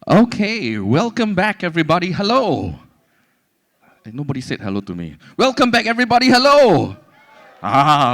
Okay, welcome back, everybody. Hello. Nobody said hello to me. Welcome back, everybody. Hello.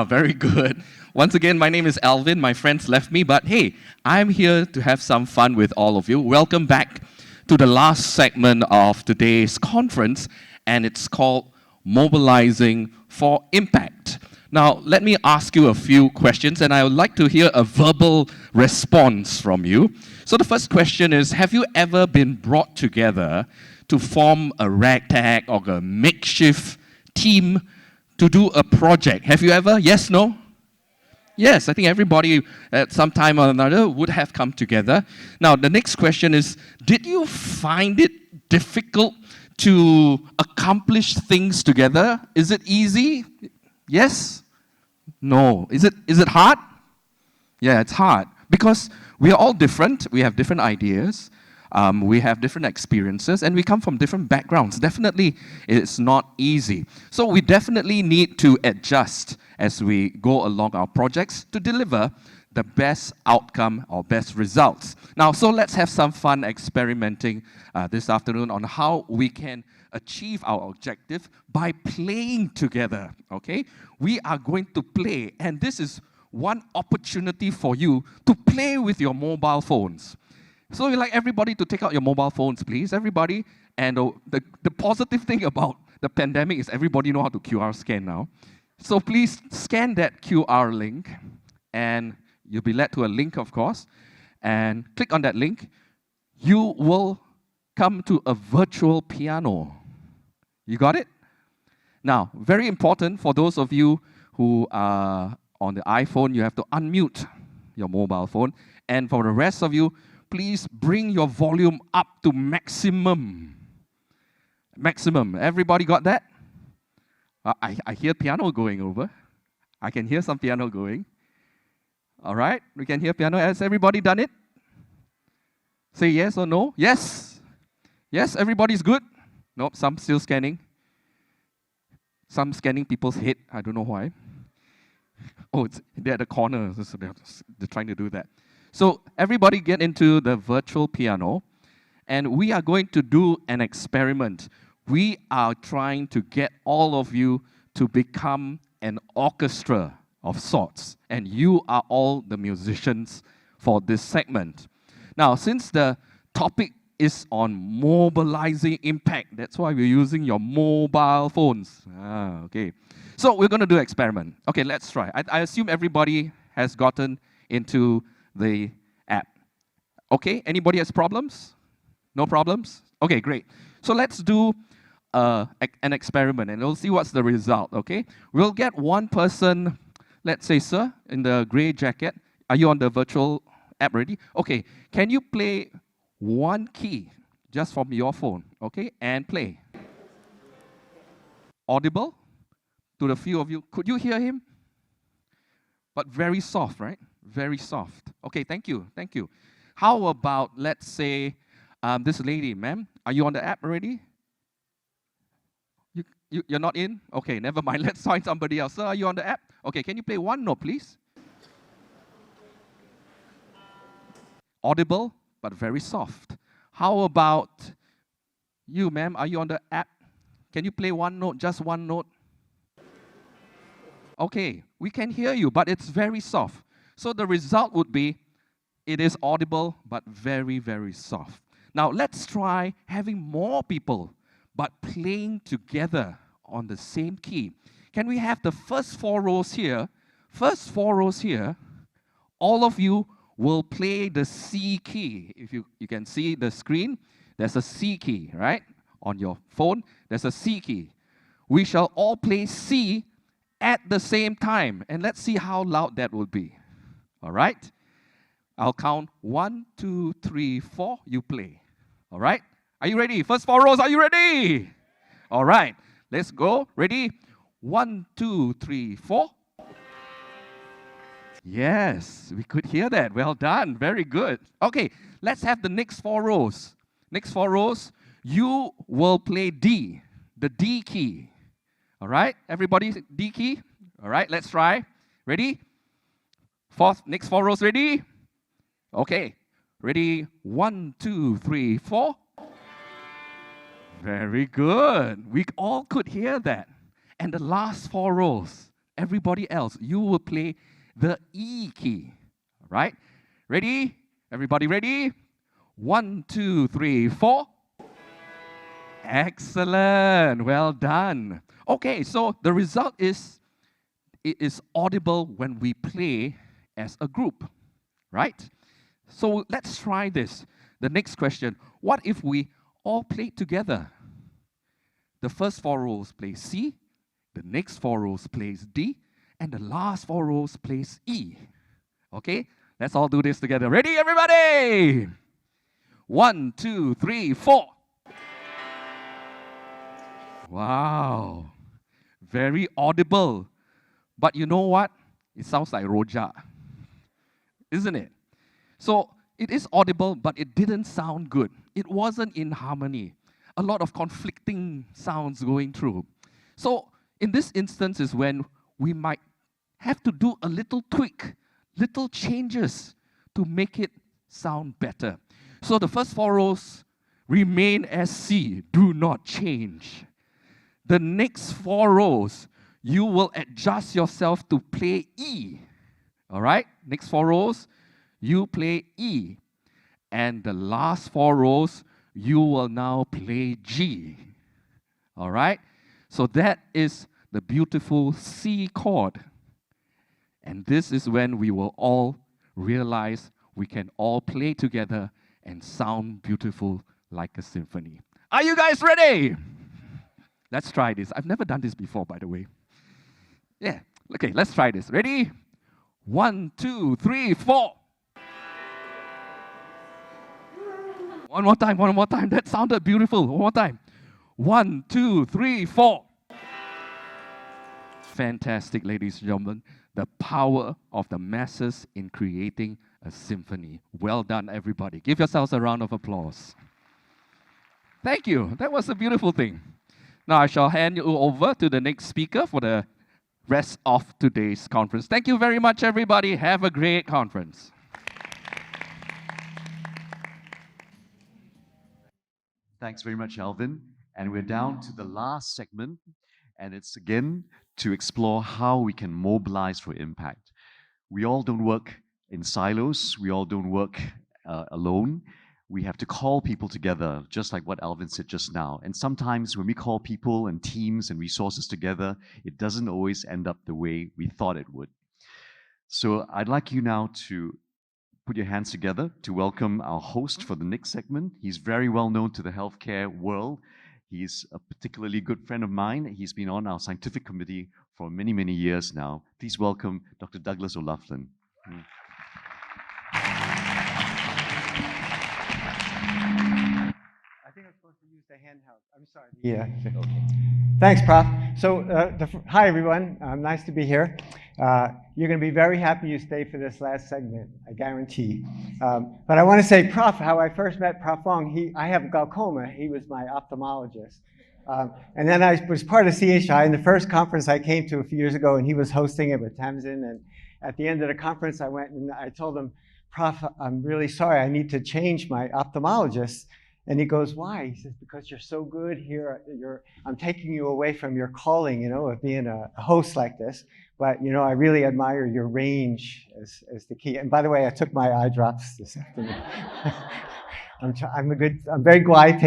Very good. Once again, my name is Alvin. My friends left me, but hey, I'm here to have some fun with all of you. Welcome back to the last segment of today's conference, and it's called Mobilizing for Impact. Now, let me ask you a few questions, and I would like to hear a verbal response from you. So, the first question is: have you ever been brought together to form a ragtag or a makeshift team to do a project? Have you ever? Yes, no? Yes, I think everybody at some time or another would have come together. Now, the next question is: did you find it difficult to accomplish things together? Is it easy? Yes? No. Is it hard? Yeah, it's hard because we are all different. We have different ideas. We have different experiences, and we come from different backgrounds. Definitely, it's not easy. So we definitely need to adjust as we go along our projects to deliver the best outcome or best results. Now, so let's have some fun experimenting this afternoon on how we can achieve our objective by playing together, okay? We are going to play, and this is one opportunity for you to play with your mobile phones. So we'd like everybody to take out your mobile phones, please, everybody. And the positive thing about the pandemic is everybody know how to QR scan now. So please scan that QR link, and you'll be led to a link, of course, and click on that link. You will come to a virtual piano. You got it? Now, very important for those of you who are on the iPhone, you have to unmute your mobile phone. And for the rest of you, please bring your volume up to maximum. Maximum. Everybody got that? I hear piano going over. I can hear some piano going. All right, we can hear piano. Has everybody done it? Say yes or no. Yes. Yes, everybody's good. Nope, some still scanning. Some scanning people's head. I don't know why. Oh, they're at the corner, so they're trying to do that. So everybody get into the virtual piano, and we are going to do an experiment. We are trying to get all of you to become an orchestra of sorts, and you are all the musicians for this segment. Now, since the topic is on mobilizing impact, that's why we're using your mobile phones. Okay. So we're going to do an experiment. Okay, let's try. I assume everybody has gotten into the app. Okay, anybody has problems? No problems? Okay, great. So let's do an experiment, and we'll see what's the result, okay? We'll get one person, let's say, sir, in the gray jacket. Are you on the virtual app already? Okay, can you play one key just from your phone, okay? And play. Audible to the few of you. Could you hear him? But very soft, right? Very soft. Okay, thank you, thank you. How about, let's say, this lady, ma'am? Are you on the app already? You're not in? Okay, never mind. Let's find somebody else. Sir, are you on the app? Okay, can you play one note, please? Audible, but very soft. How about you, ma'am? Are you on the app? Can you play one note, just one note? Okay, we can hear you, but it's very soft. So the result would be, it is audible, but very, very soft. Now, let's try having more people, but playing together on the same key. Can we have the first four rows here? First four rows here, all of you will play the C key. If you can see the screen, there's a C key, right? On your phone, there's a C key. We shall all play C at the same time, and let's see how loud that will be. All right? I'll count 1, 2, 3, 4. You play. All right? Are you ready? First four rows, are you ready? All right. Let's go. Ready? 1, 2, 3, 4. Yes, we could hear that. Well done. Very good. Okay, let's have the next four rows. Next four rows, you will play D, the D key. All right? Everybody, D key? All right, let's try. Ready? Next four rows, ready? Okay. Ready? 1, 2, 3, 4. Very good. We all could hear that. And the last 4 rows, everybody else, you will play the E key. Right? Ready? Everybody ready? 1, 2, 3, 4. Excellent. Well done. Okay, so the result is it is audible when we play as a group, right? So let's try this. The next question, what if we all play together? The first 4 rows play C, the next 4 rows plays D, and the last 4 rows plays E. Okay, let's all do this together. Ready, everybody? 1, 2, 3, 4. Wow, very audible. But you know what? It sounds like Rojak, isn't it? So it is audible, but it didn't sound good. It wasn't in harmony. A lot of conflicting sounds going through. So in this instance is when we might have to do a little tweak, little changes to make it sound better. So the first 4 rows remain as C, do not change. The next 4 rows, you will adjust yourself to play E. All right? Next 4 rows, you play E. And the last 4 rows, you will now play G. All right? So that is the beautiful C chord. And this is when we will all realize we can all play together and sound beautiful like a symphony. Are you guys ready? Let's try this. I've never done this before, by the way. Yeah. Okay, let's try this. Ready? 1, 2, 3, 4. One more time, one more time. That sounded beautiful. One more time. 1, 2, 3, 4. Fantastic, ladies and gentlemen. The power of the masses in creating a symphony. Well done, everybody. Give yourselves a round of applause. Thank you. That was a beautiful thing. Now I shall hand you over to the next speaker for the rest of today's conference. Thank you very much, everybody. Have a great conference. Thanks very much, Alvin. And we're down to the last segment, and it's again to explore how we can mobilize for impact. We all don't work in silos. We all don't work alone. We have to call people together, just like what Alvin said just now. And sometimes when we call people and teams and resources together, it doesn't always end up the way we thought it would. So I'd like you now to put your hands together to welcome our host for the next segment. He's very well known to the healthcare world. He's a particularly good friend of mine. He's been on our scientific committee for many, many years now. Please welcome Dr. Douglas O'Loughlin. I think I'm supposed to use the handheld. I'm sorry. Yeah. Okay. Thanks, Prof. So, hi, everyone. Nice to be here. You're going to be very happy you stayed for this last segment, I guarantee. But I want to say, Prof, how I first met Prof Wong, I have glaucoma. He was my ophthalmologist. And then I was part of CHI in the first conference I came to a few years ago, and he was hosting it with Tamsin. And at the end of the conference, I went and I told him, Prof, I'm really sorry. I need to change my ophthalmologist. And he goes, why? He says, because you're so good here. I'm taking you away from your calling, of being a host like this. But, I really admire your range as the key. And by the way, I took my eye drops this afternoon. I'm very glad.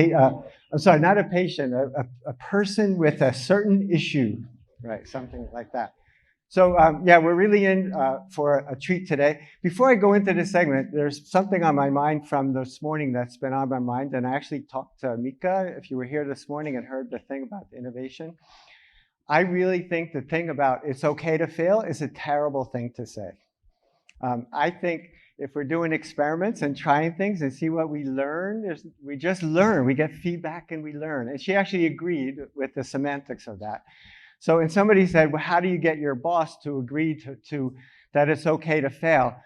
I'm sorry, not a patient, a person with a certain issue, right? Something like that. So yeah, we're really in for a treat today. Before I go into this segment, there's something on my mind from this morning that's been on my mind. And I actually talked to Mika, if you were here this morning and heard the thing about the innovation. I really think the thing about it's okay to fail is a terrible thing to say. I think if we're doing experiments and trying things and see what we learn, we just learn. We get feedback and we learn. And she actually agreed with the semantics of that. So, and somebody said, well, how do you get your boss to agree to that it's okay to fail?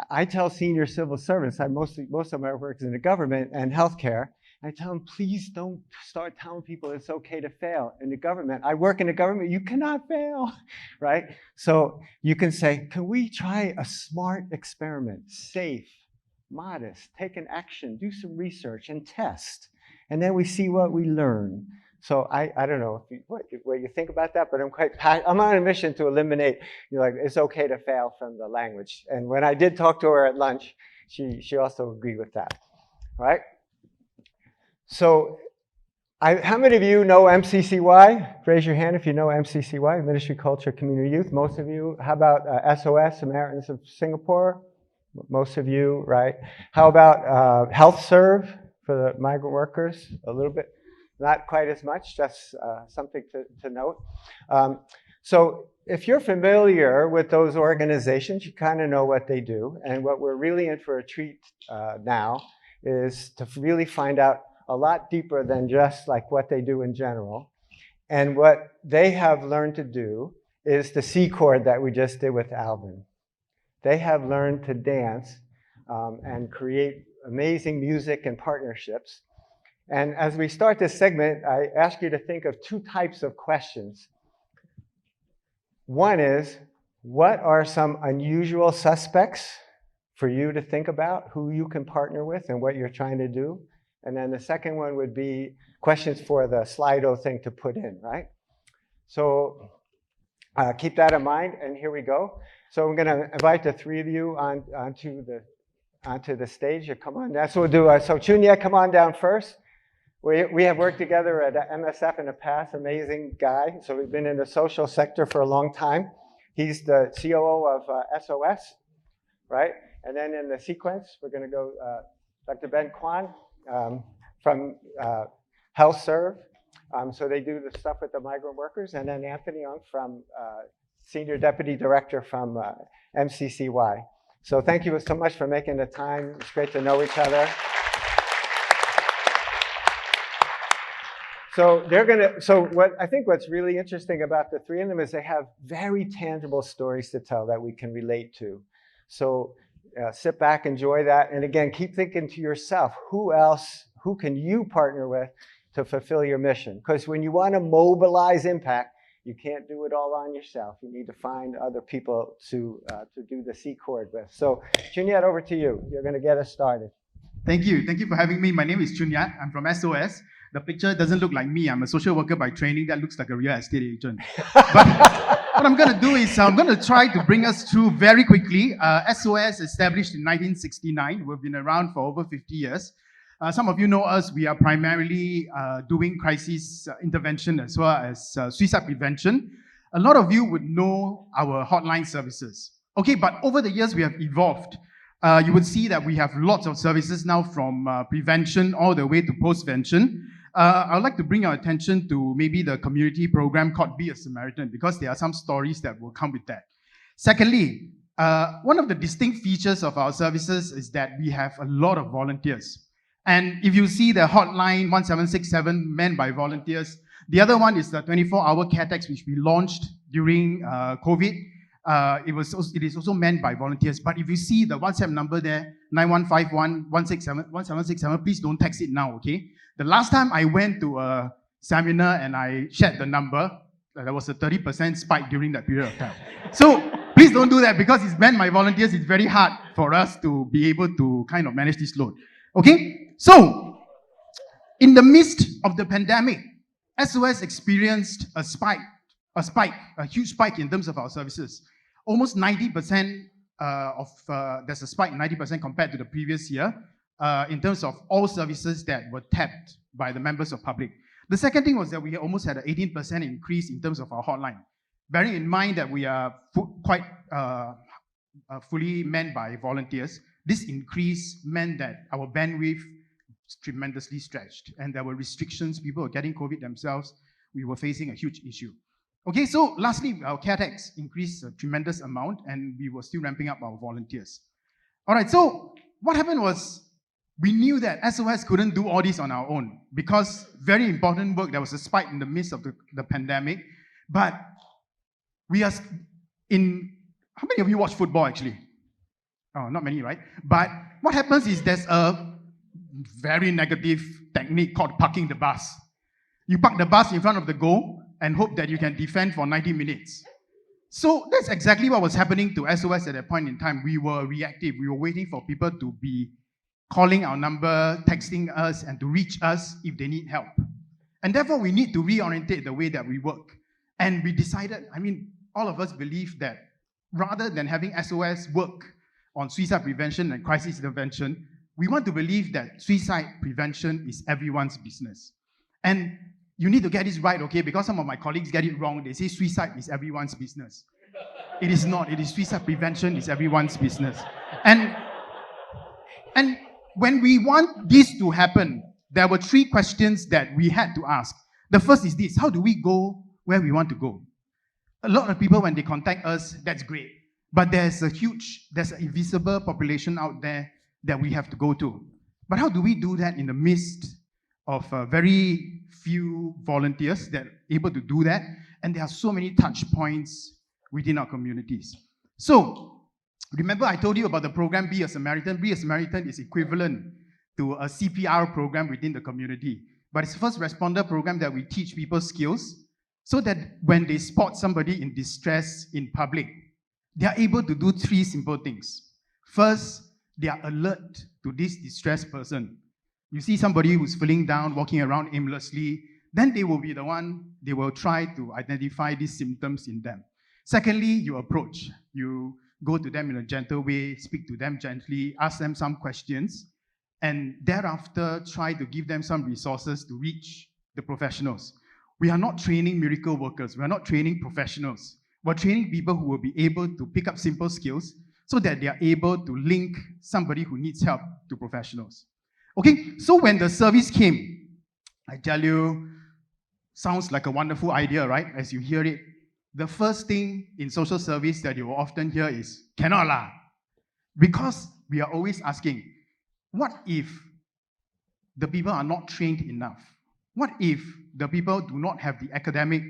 I tell senior civil servants, most of my work is in the government and healthcare. I tell them, please don't start telling people it's okay to fail in the government. I work in the government, you cannot fail, right? So you can say, can we try a smart experiment, safe, modest, take an action, do some research and test. And then we see what we learn. So I don't know if what you think about that, but I'm on a mission to eliminate, like it's okay to fail from the language. And when I did talk to her at lunch, she also agreed with that, right? So how many of you know MCCY? Raise your hand if you know MCCY, Ministry, Culture, Community, Youth. Most of you. How about SOS, Samaritans of Singapore? Most of you, right? How about Health Serve for the migrant workers? A little bit. Not quite as much, just something to note. So if you're familiar with those organizations, you kind of know what they do. And what we're really in for a treat now is to really find out a lot deeper than just like what they do in general. And what they have learned to do is the C chord that we just did with Alvin. They have learned to dance and create amazing music and partnerships. And as we start this segment, I ask you to think of two types of questions. One is, what are some unusual suspects for you to think about, who you can partner with and what you're trying to do? And then the second one would be questions for the Slido thing to put in, right? So keep that in mind, and here we go. So I'm going to invite the three of you onto the stage. Come on, that's what we'll do. So Chunya, come on down first. We have worked together at MSF in the past, amazing guy. So we've been in the social sector for a long time. He's the COO of SOS, right? And then in the sequence, we're going to go Dr. Ben Kwan from Health Serve. So they do the stuff with the migrant workers. And then Anthony Young from Senior Deputy Director from MCCY. So thank you so much for making the time. It's great to know each other. So I think what's really interesting about the three of them is they have very tangible stories to tell that we can relate to. So sit back, enjoy that. And again, keep thinking to yourself, who can you partner with to fulfill your mission? Because when you want to mobilize impact, you can't do it all on yourself. You need to find other people to do the C chord with. So Chunyat, over to you. You're going to get us started. Thank you. Thank you for having me. My name is Chunyat. I'm from SOS. The picture doesn't look like me. I'm a social worker by training. That looks like a real estate agent. But what I'm going to do is I'm going to try to bring us through very quickly. SOS established in 1969. We've been around for over 50 years. Some of you know us. We are primarily doing crisis intervention as well as suicide prevention. A lot of you would know our hotline services. Okay, but over the years, we have evolved. You would see that we have lots of services now from prevention all the way to postvention. I would like to bring our attention to maybe the community program called Be a Samaritan, because there are some stories that will come with that. Secondly, one of the distinct features of our services is that we have a lot of volunteers. And if you see the hotline 1767 manned by volunteers, the other one is the 24-hour care text, which we launched during COVID. It is also manned by volunteers. But if you see the WhatsApp number there, 9151-1767, please don't text it now, okay? The last time I went to a seminar and I shared the number, there was a 30% spike during that period of time. So please don't do that, because it's manned by volunteers. It's very hard for us to be able to kind of manage this load. Okay? So, in the midst of the pandemic, SOS experienced a huge spike in terms of our services. Almost 90% there's a spike, 90% compared to the previous year, in terms of all services that were tapped by the members of public. The second thing was that we almost had an 18% increase in terms of our hotline. Bearing in mind that we are quite fully manned by volunteers, this increase meant that our bandwidth was tremendously stretched, and there were restrictions. People were getting COVID themselves. We were facing a huge issue. Okay, so lastly, our care tax increased a tremendous amount, and we were still ramping up our volunteers. All right, so what happened was we knew that SOS couldn't do all this on our own, because very important work, there was a spike in the midst of the pandemic, but we are how many of you watch football actually? Oh, not many, right? But what happens is there's a very negative technique called parking the bus. You park the bus in front of the goal and hope that you can defend for 90 minutes. So that's exactly what was happening to SOS at that point in time. We were reactive. We were waiting for people to be calling our number, texting us, and to reach us if they need help. And therefore, we need to reorientate the way that we work. And we decided, all of us believe that rather than having SOS work on suicide prevention and crisis intervention, we want to believe that suicide prevention is everyone's business. And you need to get this right, okay? Because some of my colleagues get it wrong. They say suicide is everyone's business. It is not. It is suicide prevention is everyone's business. And when we want this to happen, there were 3 questions that we had to ask. The first is this: how do we go where we want to go? A lot of people, when they contact us, that's great. But there's an invisible population out there that we have to go to. But how do we do that in the midst of very few volunteers that are able to do that? And there are so many touch points within our communities. So, remember I told you about the program Be a Samaritan? Be a Samaritan is equivalent to a CPR program within the community. But it's a first responder program that we teach people skills so that when they spot somebody in distress in public, they are able to do 3 simple things. First, they are alert to this distressed person. You see somebody who's feeling down, walking around aimlessly, then they will be the one, they will try to identify these symptoms in them. Secondly, you approach. You go to them in a gentle way, speak to them gently, ask them some questions, and thereafter try to give them some resources to reach the professionals. We are not training miracle workers. We are not training professionals. We're training people who will be able to pick up simple skills so that they are able to link somebody who needs help to professionals. Okay, so when the service came, I tell you, sounds like a wonderful idea, right? As you hear it, the first thing in social service that you will often hear is, cannot lah. Because we are always asking, what if the people are not trained enough? What if the people do not have the academic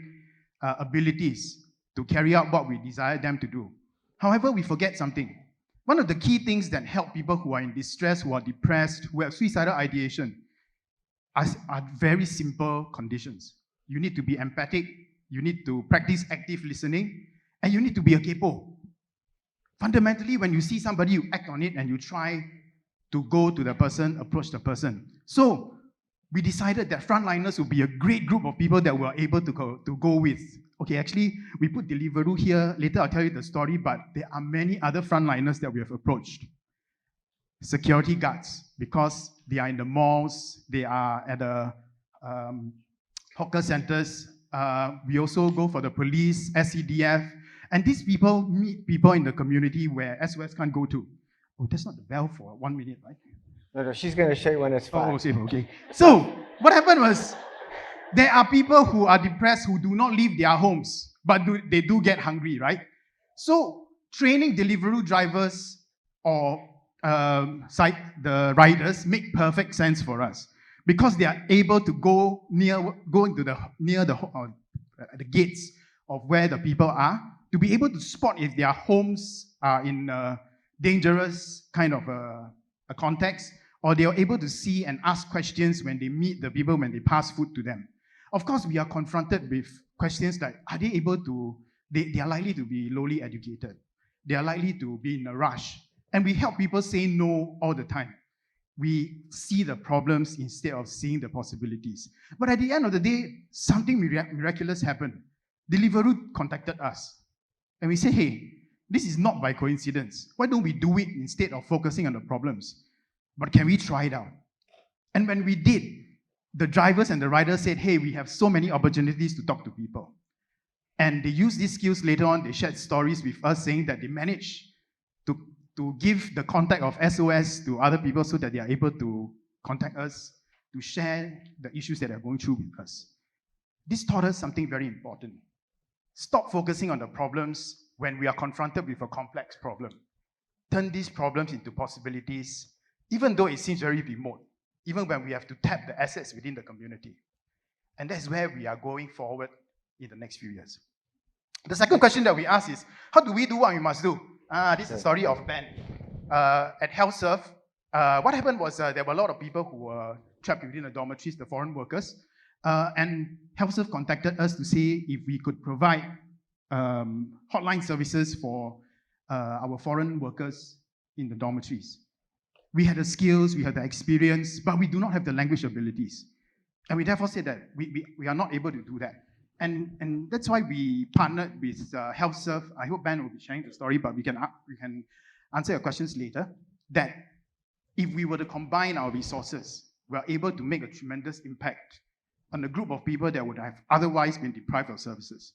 abilities to carry out what we desire them to do? However, we forget something. One of the key things that help people who are in distress, who are depressed, who have suicidal ideation, are very simple conditions. You need to be empathic, you need to practice active listening, and you need to be a kepo. Fundamentally, when you see somebody, you act on it and you try to go to the person, approach the person. So, we decided that frontliners would be a great group of people that we were able to go with. Okay, actually, we put Deliveroo here. Later, I'll tell you the story, but there are many other frontliners that we have approached. Security guards, because they are in the malls, they are at the hawker centers. We also go for the police, SCDF, and these people meet people in the community where SOS can't go to. Oh, that's not the bell for 1 minute, right? No, she's going to show you when it's 5. Oh, safe, okay. So, what happened was, there are people who are depressed who do not leave their homes, but they do get hungry, right? So, training Deliveroo drivers or the riders make perfect sense for us because they are able to go into the gates of where the people are to be able to spot if their homes are in a dangerous kind of a context, or they are able to see and ask questions when they meet the people, when they pass food to them. Of course, we are confronted with questions like, are they able to, they are likely to be lowly educated. They are likely to be in a rush. And we help people say no all the time. We see the problems instead of seeing the possibilities. But at the end of the day, something miraculous happened. Deliveroo contacted us. And we say, hey, this is not by coincidence. Why don't we do it instead of focusing on the problems? But can we try it out? And when we did, the drivers and the riders said, hey, we have so many opportunities to talk to people. And they used these skills later on. They shared stories with us saying that they managed to give the contact of SOS to other people so that they are able to contact us, to share the issues that they are going through with us. This taught us something very important. Stop focusing on the problems when we are confronted with a complex problem. Turn these problems into possibilities, even though it seems very remote, even when we have to tap the assets within the community. And that's where we are going forward in the next few years. The second question that we ask is, how do we do what we must do? This is the story of Ben. At HealthServe, what happened was there were a lot of people who were trapped within the dormitories, the foreign workers, and HealthServe contacted us to see if we could provide hotline services for our foreign workers in the dormitories. we had the skills, we had the experience, but we do not have the language abilities. And we therefore said that we are not able to do that. And that's why we partnered with HealthServe. I hope Ben will be sharing the story, but we can answer your questions later. That if we were to combine our resources, we are able to make a tremendous impact on a group of people that would have otherwise been deprived of services.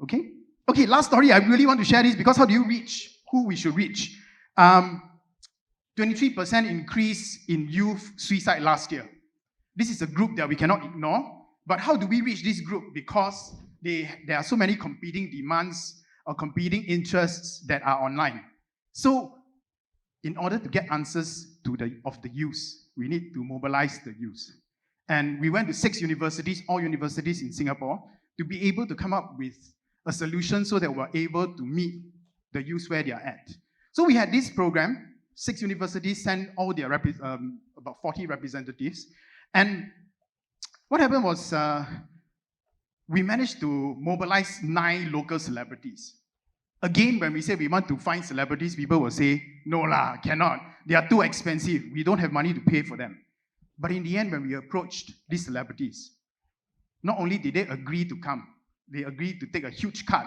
Okay? Okay, last story. I really want to share this because how do you reach who we should reach? 23% increase in youth suicide last year. This is a group that we cannot ignore. But how do we reach this group? Because there are so many competing demands or competing interests that are online. So in order to get answers of the youth, we need to mobilize the youth. And we went to 6 universities, all universities in Singapore, to be able to come up with a solution so that we're able to meet the youth where they are at. So we had this program, 6 universities sent all their about 40 representatives. And what happened was we managed to mobilize 9 local celebrities. Again, when we say we want to find celebrities, people will say, no lah, cannot. They are too expensive. We don't have money to pay for them. But in the end, when we approached these celebrities, not only did they agree to come, they agreed to take a huge cut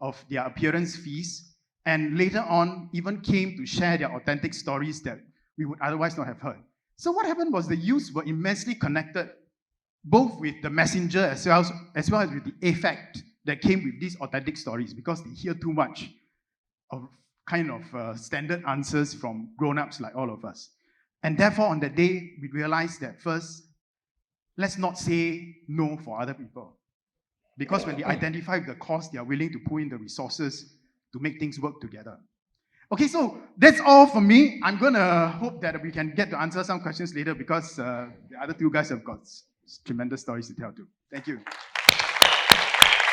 of their appearance fees, and later on even came to share their authentic stories that we would otherwise not have heard. So what happened was the youth were immensely connected, both with the messenger as well as with the effect that came with these authentic stories, because they hear too much of kind of standard answers from grown-ups like all of us. And therefore, on that day, we realized that first, let's not say no for other people. Because when they identify the cost, they are willing to put in the resources to make things work together. Okay, so that's all for me. I'm going to hope that we can get to answer some questions later because the other 2 guys have got tremendous stories to tell too. Thank you.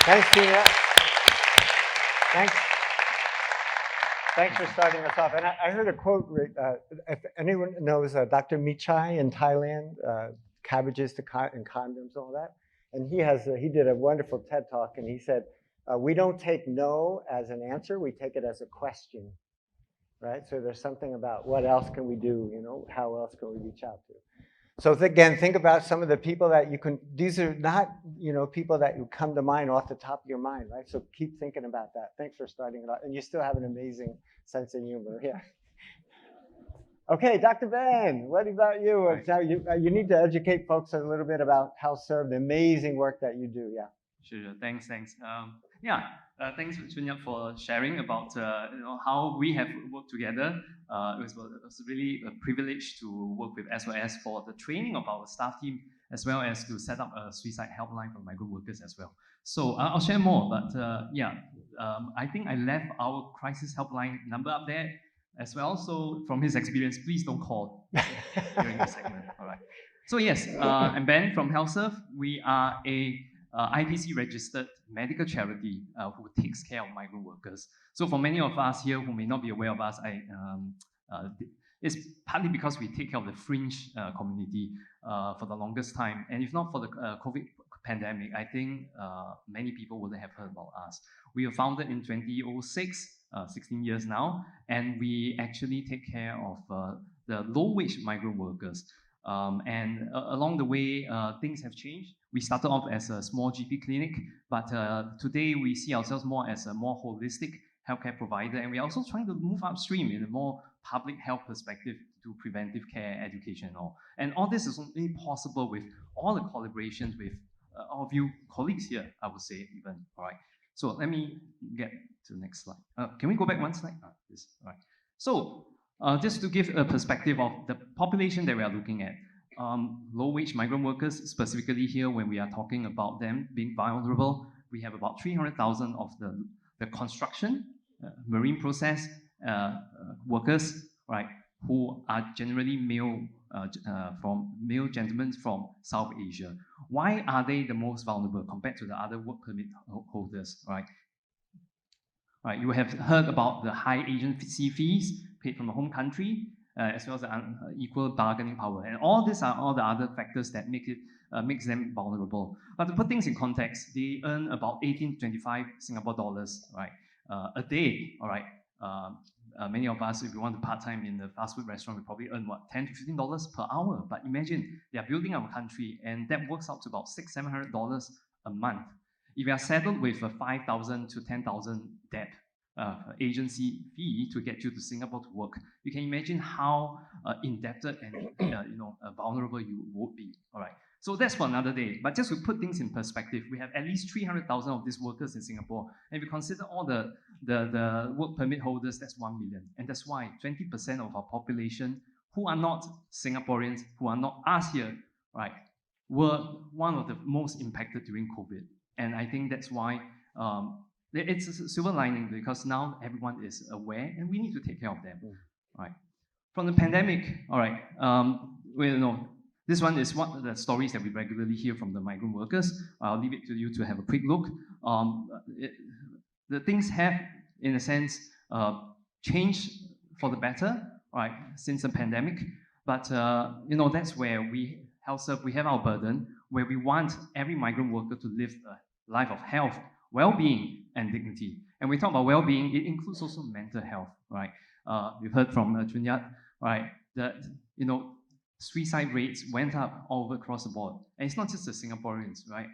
Thanks, Tina. Thanks for starting us off. And I heard a quote, if anyone knows Dr. Chai in Thailand, cabbages and condoms, all that. And he did a wonderful TED Talk, and he said, we don't take no as an answer, we take it as a question, right? So there's something about what else can we do, how else can we reach out to? So again, think about some of the people that these are not, people that you come to mind off the top of your mind, right? So keep thinking about that. Thanks for starting it off. And you still have an amazing sense of humor, yeah. Okay, Dr. Ben, what about you? Right. Now you need to educate folks a little bit about HealthServe, the amazing work that you do, yeah. Sure. Thanks. Thanks, Chunyap, for sharing about how we have worked together. It was really a privilege to work with SOS for the training of our staff team, as well as to set up a suicide helpline for migrant workers as well. So I'll share more, but I think I left our crisis helpline number up there as well. So from his experience, please don't call during the segment. All right. So yes, I'm Ben from HealthServe. We are a IPC registered medical charity who takes care of migrant workers. So for many of us here who may not be aware of us, it's partly because we take care of the fringe community for the longest time. And if not for the COVID pandemic, I think many people wouldn't have heard about us. We were founded in 2006, 16 years now, and we actually take care of the low-wage migrant workers. And along the way, things have changed. We started off as a small GP clinic, but today we see ourselves more as a more holistic healthcare provider, and we're also trying to move upstream in a more public health perspective to preventive care, education, and all. And all this is only possible with all the collaborations with all of you colleagues here, I would say even. All right. So let me get to the next slide. Can we go back one slide? This. All right. So just to give a perspective of the population that we are looking at, low-wage migrant workers, specifically here when we are talking about them being vulnerable, we have about 300,000 of the construction, marine process workers, right, who are generally male gentlemen from South Asia. Why are they the most vulnerable compared to the other work permit holders, right? Right, you have heard about the high agency fees paid from the home country, as well as the unequal bargaining power. And all these are all the other factors that makes them vulnerable. But to put things in context, they earn about 18 to 25 Singapore dollars, right, a day, all right, many of us, if we want to part-time in the fast food restaurant, we probably earn what, $10 to $15 per hour. But imagine they are building our country, and that works out to about $600-700 a month. If you are saddled with a 5,000 to 10,000 debt agency fee to get you to Singapore to work, you can imagine how indebted and vulnerable you would be. All right. So that's for another day. But just to put things in perspective, we have at least 300,000 of these workers in Singapore. And if you consider all the work permit holders, that's 1 million. And that's why 20% of our population who are not Singaporeans, who are not us here, right, were one of the most impacted during COVID. And I think that's why it's a silver lining, because now everyone is aware and we need to take care of them. Right. From the pandemic, all right, this one is one of the stories that we regularly hear from the migrant workers. I'll leave it to you to have a quick look. The things have, in a sense, changed for the better, right, since the pandemic. But that's where we have our burden, where we want every migrant worker to live a life of health, well-being, and dignity. And we talk about well-being, it includes also mental health, right? We've heard from Chunyat, right, that suicide rates went up all across the board. And it's not just the Singaporeans, right?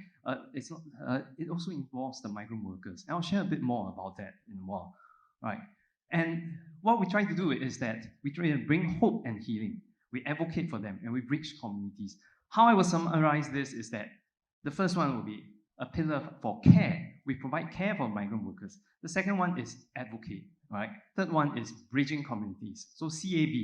It also involves the migrant workers. And I'll share a bit more about that in a while, right? And what we try to do is that we try to bring hope and healing. We advocate for them and we bridge communities. How I will summarize this is that the first one will be a pillar for care. We provide care for migrant workers. The second one is advocate, right? Third one is bridging communities. So CAB,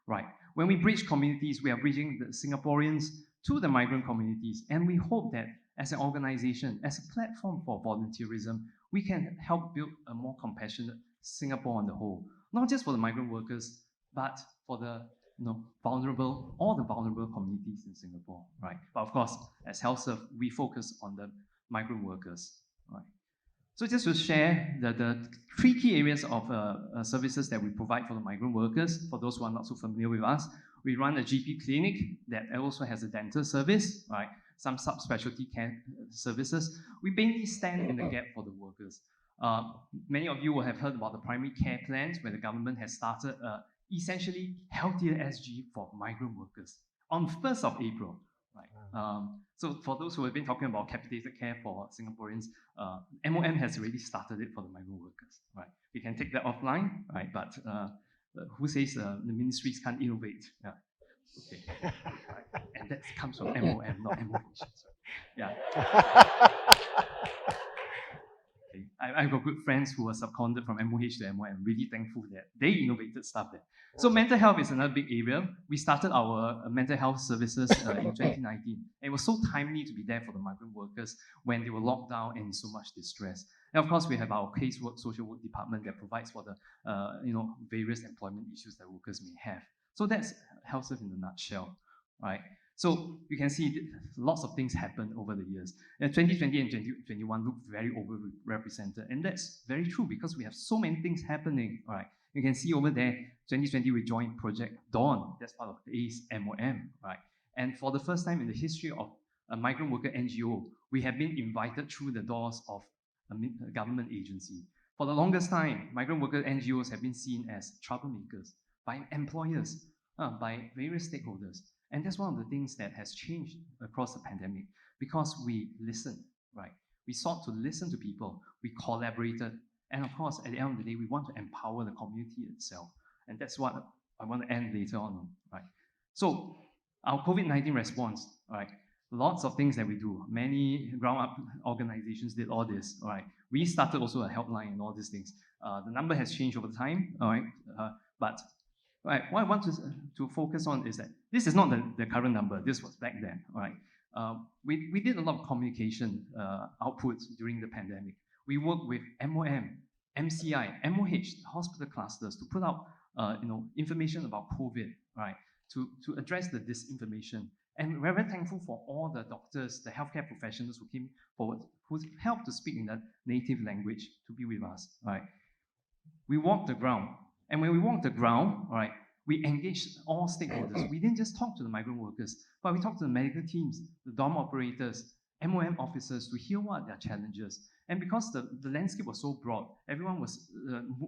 right? When we bridge communities, we are bridging the Singaporeans to the migrant communities. And we hope that as an organization, as a platform for volunteerism, we can help build a more compassionate Singapore on the whole. Not just for the migrant workers, but for the all the vulnerable communities in Singapore, right? But of course, as HealthServe, we focus on the migrant workers, right? So just to share the 3 key areas of services that we provide for the migrant workers, for those who are not so familiar with us, we run a GP clinic that also has a dental service, right? Some subspecialty care services. We mainly stand in the gap for the workers. Many of you will have heard about the primary care plans where the government has started essentially Healthier SG for migrant workers on 1st of April. Right. So for those who have been talking about capitated care for Singaporeans, MOM has already started it for the migrant workers. Right. We can take that offline, right? But who says the ministries can't innovate? Yeah. Okay. Right. And that comes from MOM, not MOH. Yeah. Okay. I've got good friends who are subcontracted from MOH to MOM. I'm really thankful that they innovated stuff there. So mental health is another big area. We started our mental health services in 2019. It was so timely to be there for the migrant workers when they were locked down and in so much distress. And of course, we have our casework, social work department that provides for the various employment issues that workers may have. So that's HealthServe in a nutshell, right? So you can see lots of things happen over the years. 2020 and 2021 look very overrepresented, and that's very true because we have so many things happening. All right, you can see over there, 2020 we joined Project Dawn. That's part of ACE MOM, right? And for the first time in the history of a migrant worker NGO, we have been invited through the doors of a government agency. For the longest time, migrant worker NGOs have been seen as troublemakers by employers, by various stakeholders. And that's one of the things that has changed across the pandemic because we listened, right? We sought to listen to people, we collaborated, and of course, at the end of the day, we want to empower the community itself. And that's what I want to end later on, right? So, our COVID-19 response, right? Lots of things that we do. Many ground-up organizations did all this, all right? We started also a helpline and all these things. The number has changed over time, all right? But right, what I want to focus on is that this is not the current number. This was back then, all right? We did a lot of communication outputs during the pandemic. We worked with MOM, MCI, MOH, hospital clusters to put out information about COVID, right? To address the disinformation. And we're very thankful for all the doctors, the healthcare professionals who came forward, who helped to speak in that native language to be with us, right? We walked the ground. And when we walked the ground, all right, we engaged all stakeholders. We didn't just talk to the migrant workers, but we talked to the medical teams, the dorm operators, MOM officers to hear what are their challenges. And because the landscape was so broad, everyone was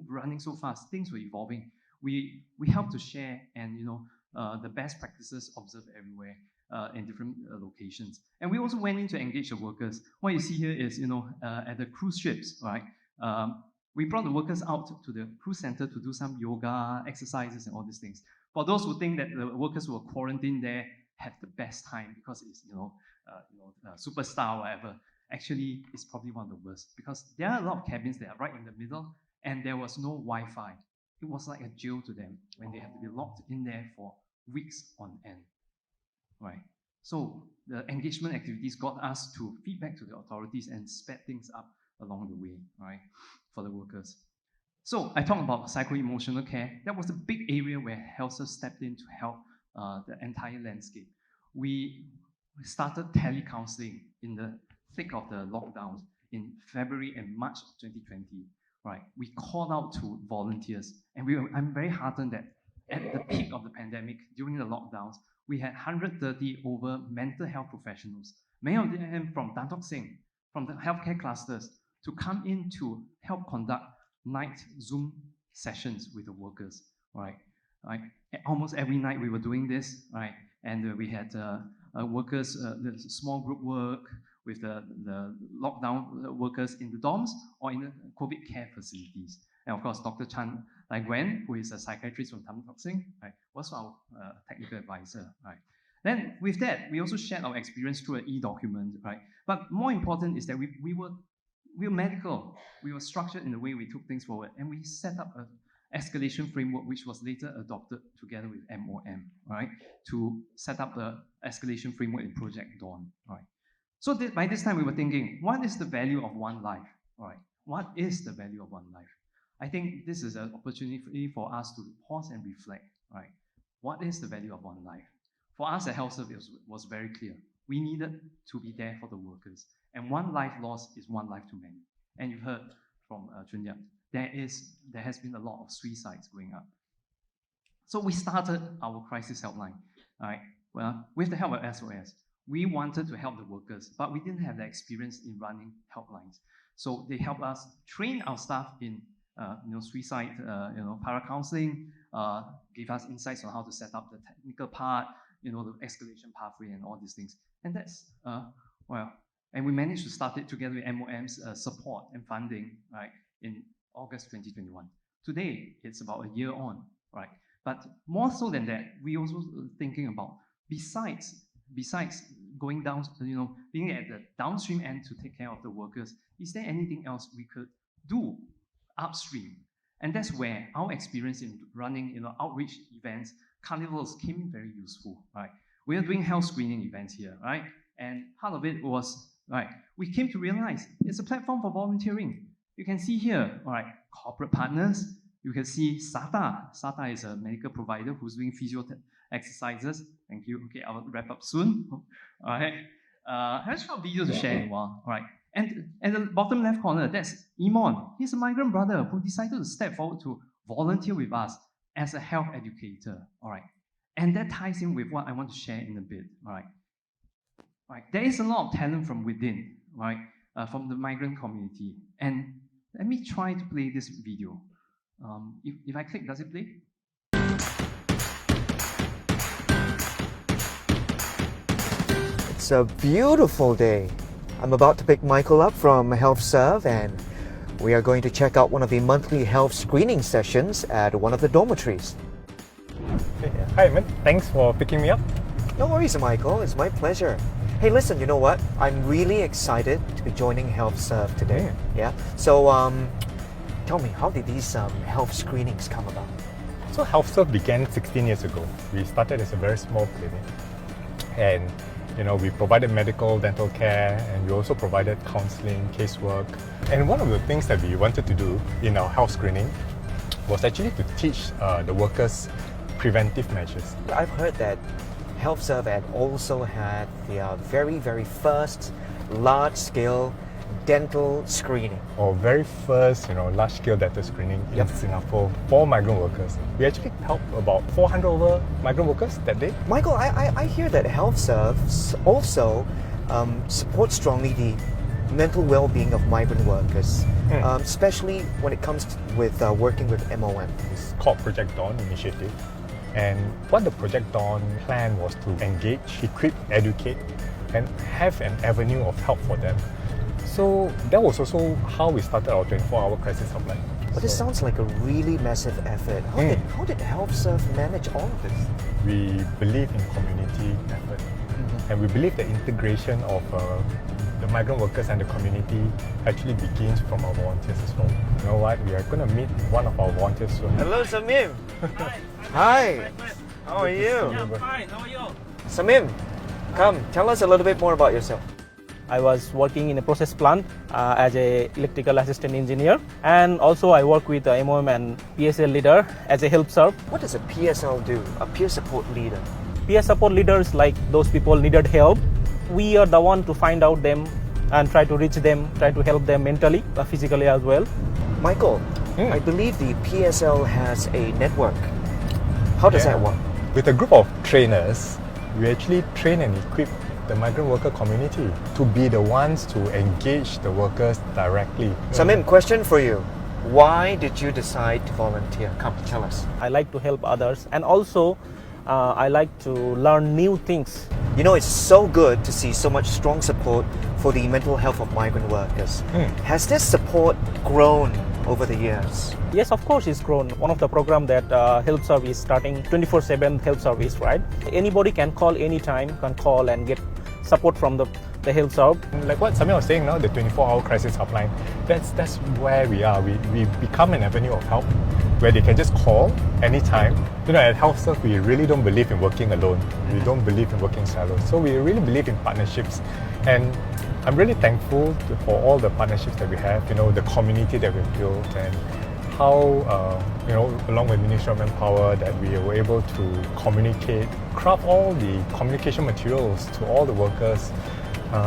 running so fast, things were evolving. We helped to share and the best practices observed everywhere in different locations. And we also went in to engage the workers. What you see here is at the cruise ships, right? We brought the workers out to the cruise center to do some yoga, exercises, and all these things. For those who think that the workers who were quarantined there had the best time because it's superstar or whatever, actually it's probably one of the worst because there are a lot of cabins that are right in the middle and there was no Wi-Fi. It was like a jail to them when they had to be locked in there for weeks on end, right? So the engagement activities got us to feedback to the authorities and sped things up along the way, right, for the workers. So I talked about psycho-emotional care. That was a big area where HealthServe stepped in to help the entire landscape. We started telecounseling in the thick of the lockdowns in February and March of 2020. Right, we called out to volunteers, and I'm very heartened that at the peak of the pandemic, during the lockdowns, we had 130 over mental health professionals, many of them from Tan Tock Seng, from the healthcare clusters, to come in to help conduct night Zoom sessions with the workers. Right, almost every night we were doing this, right, and we had workers, the small group work with the lockdown workers in the dorms or in the COVID care facilities. And of course, Dr. Chan Lai Gwen, who is a psychiatrist from Tan Tock Seng, right, was our technical advisor. Right. Then with that, we also shared our experience through an e-document. Right. But more important is that we were medical. We were structured in the way we took things forward, and we set up an escalation framework, which was later adopted together with MOM, right, to set up the escalation framework in Project Dawn. Right. So by this time, we were thinking, what is the value of one life? All right, what is the value of one life? I think this is an opportunity for us to pause and reflect, right? What is the value of one life? For us at HealthServe, it was very clear. We needed to be there for the workers. And one life lost is one life too many. And you've heard from Chun Yap, there has been a lot of suicides going up. So we started our crisis helpline, all right? Well, with the help of SOS. We wanted to help the workers, but we didn't have the experience in running helplines. So they helped us train our staff in suicide, para-counseling, gave us insights on how to set up the technical part, the escalation pathway and all these things. And that's, and we managed to start it together with MOM's support and funding, right, in August 2021. Today, it's about a year on, right? But more so than that, we also thinking about, besides going down, being at the downstream end to take care of the workers, is there anything else we could do upstream? And that's where our experience in running, outreach events, carnivals came in very useful, right? We are doing health screening events here, right? And part of it was, right, we came to realize it's a platform for volunteering. You can see here, all right, corporate partners. You can see SATA. SATA is a medical provider who's doing physio exercises. Thank you. Okay, I'll wrap up soon. All right. I have a short video to share in a while. All right. And at the bottom left corner, that's Imon. He's a migrant brother who decided to step forward to volunteer with us as a health educator. All right. And that ties in with what I want to share in a bit. All right. All right. There is a lot of talent from within, right, from the migrant community. And let me try to play this video. If I click, does it play? It's a beautiful day. I'm about to pick Michael up from HealthServe and we are going to check out one of the monthly health screening sessions at one of the dormitories. Hi man, thanks for picking me up. No worries, Michael, it's my pleasure. Hey, listen, you know what? I'm really excited to be joining HealthServe today. Yeah. So, tell me, how did these health screenings come about? So HealthServe began 16 years ago. We started as a very small clinic, and we provided medical, dental care, and we also provided counseling, casework. And one of the things that we wanted to do in our health screening was actually to teach the workers preventive measures. I've heard that HealthServe had also had their very, very first large-scale dental screening. Our very first, large-scale dental screening in Singapore for migrant workers. We actually helped about 400 over migrant workers that day. Michael, I hear that HealthServe also support strongly the mental well-being of migrant workers, especially when it comes with working with MOM. It's called Project Dawn initiative. And what the Project Dawn plan was to engage, equip, educate, and have an avenue of help for them. So that was also how we started our 24-hour crisis hotline. But this sounds like a really massive effort. How did HelpServe manage all of this? We believe in community effort, and we believe the integration of the migrant workers and the community actually begins from our volunteers as well. You know what? We are going to meet one of our volunteers soon. Hello, Samim. Hi. How are you? Yeah, fine. How are you? Samim, come, tell us a little bit more about yourself. I was working in a process plant as a electrical assistant engineer, and also I work with MOM and PSL leader as a HelpServe. What does a PSL do, a peer support leader? Peer support leaders, like those people needed help. We are the one to find out them and try to reach them, try to help them mentally, physically as well. Michael, I believe the PSL has a network. How does that work? With a group of trainers, we actually train and equip the migrant worker community to be the ones to engage the workers directly. Samim, question for you. Why did you decide to volunteer? Come, tell us. I like to help others, and also I like to learn new things. You know, it's so good to see so much strong support for the mental health of migrant workers. Has this support grown over the years? Yes, of course, it's grown. One of the program that HelpServe is starting 24/7 help service, right? Anybody can call anytime, can call and get support from the HelpServe. Like what Samir was saying now, the 24-hour crisis hotline, that's where we are. We become an avenue of help where they can just call anytime. You know, at HelpServe, we really don't believe in working alone. We don't believe in working silos. So we really believe in partnerships. And I'm really thankful for all the partnerships that we have, you know, the community that we've built, and how, you know, along with Ministry of Manpower, that we were able to communicate, craft all the communication materials to all the workers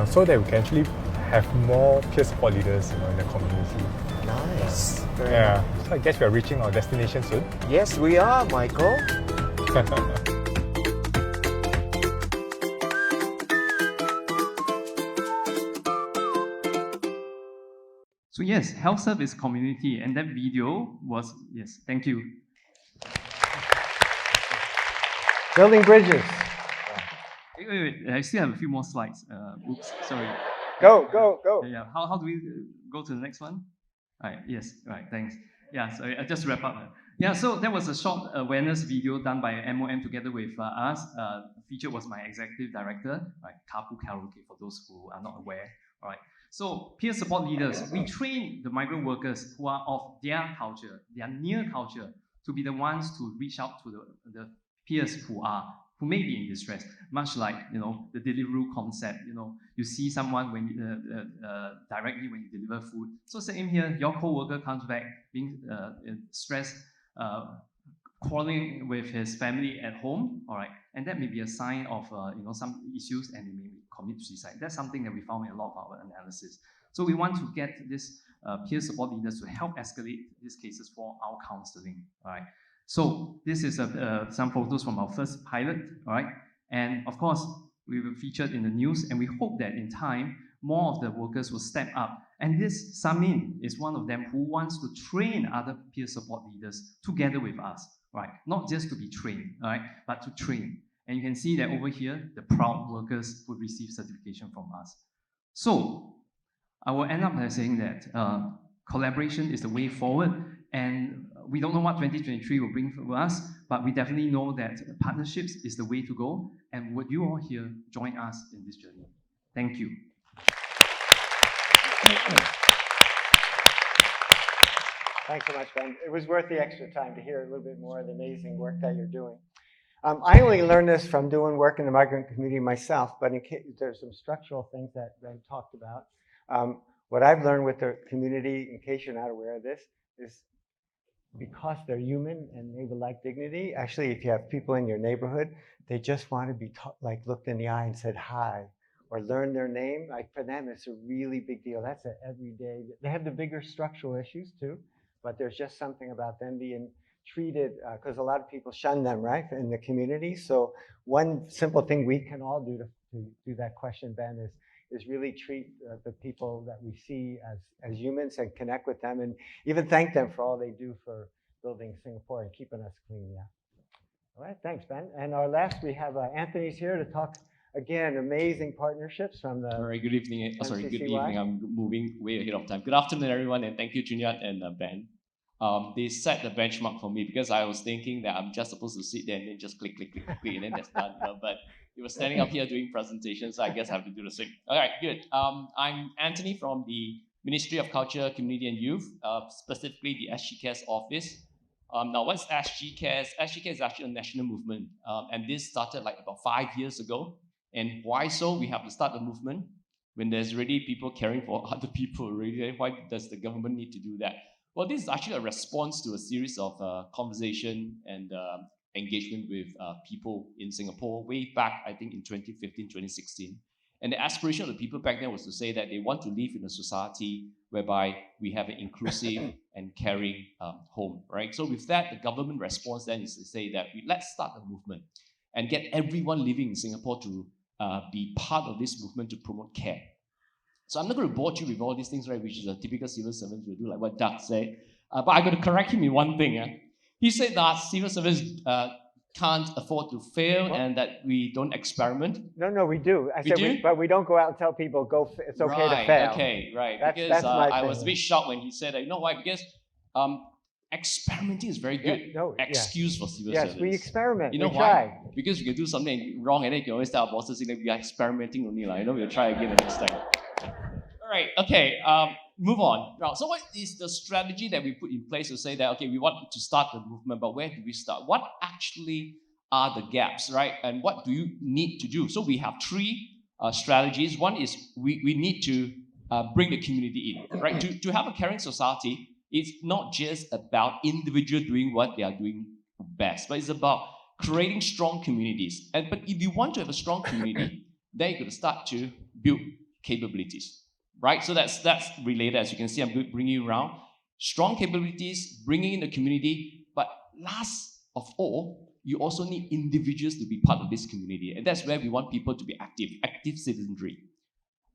so that we can actually have more peer support leaders, you know, in the community. Nice. Very Yeah, nice. so I guess we are reaching our destination soon. Yes, we are, Michael. So yes, HelpServe is community, and that video was, yes, thank you. Building bridges. Wait, I still have a few more slides. Oops, sorry. Go, go, go. Yeah, how do we go to the next one? Right, yes, right, thanks. Yeah, sorry, I just wrap up. Yeah, so that was a short awareness video done by MOM together with us. Featured was my executive director, right, Kapu Karaoke, for those who are not aware. All right. So peer support leaders, we train the migrant workers who are of their culture, their near culture, to be the ones to reach out to the peers who may be in distress. Much like, you know, the Deliveroo concept. You know, you see someone when directly when you deliver food. So same here, your co-worker comes back being stressed, quarreling with his family at home. All right, and that may be a sign of you know, some issues, and they may commit suicide. That's something that we found in a lot of our analysis. So we want to get this peer support leaders to help escalate these cases for our counseling. All right. So this is some photos from our first pilot. All right, and of course we were featured in the news, and we hope that in time more of the workers will step up. And this Samin is one of them who wants to train other peer support leaders together with us. Right, not just to be trained, right, but to train. And you can see that over here, the proud workers would receive certification from us. So I will end up by saying that collaboration is the way forward, and we don't know what 2023 will bring for us, but we definitely know that partnerships is the way to go. And would you all here join us in this journey? Thank you. Thanks so much, Ben. It was worth the extra time to hear a little bit more of the amazing work that you're doing. I only learned this from doing work in the migrant community myself, but in case, there's some structural things that Ben talked about. What I've learned with the community, in case you're not aware of this, is because they're human and they would like dignity. Actually, if you have people in your neighborhood, they just want to be like looked in the eye and said hi, or learn their name. Like for them, it's a really big deal. That's an everyday. They have the bigger structural issues too, but there's just something about them being treated, because a lot of people shun them, right, in the community. So one simple thing we can all do to to do that question, Ben, is really treat the people that we see as humans and connect with them, and even thank them for all they do for building Singapore and keeping us clean. Yeah. All right, thanks, Ben. And our last, we have Anthony's here to talk again. Amazing partnerships from the. All right. Good evening. Sorry. Good MCCY. evening. I'm moving way ahead of time. Good afternoon, everyone, and thank you, Junyat and Ben. They set the benchmark for me because I was thinking that I'm just supposed to sit there and then just click, and then that's done. But it was standing up here doing presentations, so I guess I have to do the same. All right, good. I'm Anthony from the Ministry of Culture, Community and Youth, specifically the SG Cares office. Now, what's SG Cares? SG Cares is actually a national movement, and this started like about 5 years ago. And why so? We have to start a movement when there's already people caring for other people already. Why does the government need to do that? Well, this is actually a response to a series of conversation and engagement with people in Singapore way back, I think, in 2015, 2016. And the aspiration of the people back then was to say that they want to live in a society whereby we have an inclusive and caring home, right? So with that, the government response then is to say that let's start a movement and get everyone living in Singapore to be part of this movement to promote care. So I'm not going to bore you with all these things, right, which is a typical civil servant will do, like what Doug said. But I'm going to correct him in one thing. He said that civil servants can't afford to fail and that we don't experiment. No, we do. We do? But we don't go out and tell people it's okay to fail. Okay, right. Because That's my I thing, was a bit shocked when he said that. You know why? Because experimenting is very good excuse for civil servants. Yes, we experiment. You know we why? try. Because we can do something wrong and then you can always tell our bosses that we are experimenting only. We'll try again the next time. All right, okay, move on. Now, so what is the strategy that we put in place to say that, okay, we want to start the movement, but where do we start? What actually are the gaps, right? And what do you need to do? So we have three strategies. One is we need to bring the community in, right? To have a caring society, it's not just about individuals doing what they are doing best, but it's about creating strong communities. But if you want to have a strong community, then you're going to start to build capabilities, right? So that's related. As you can see, I'm going to bring you around. Strong capabilities, bringing in the community, but last of all, you also need individuals to be part of this community. And that's where we want people to be active citizenry.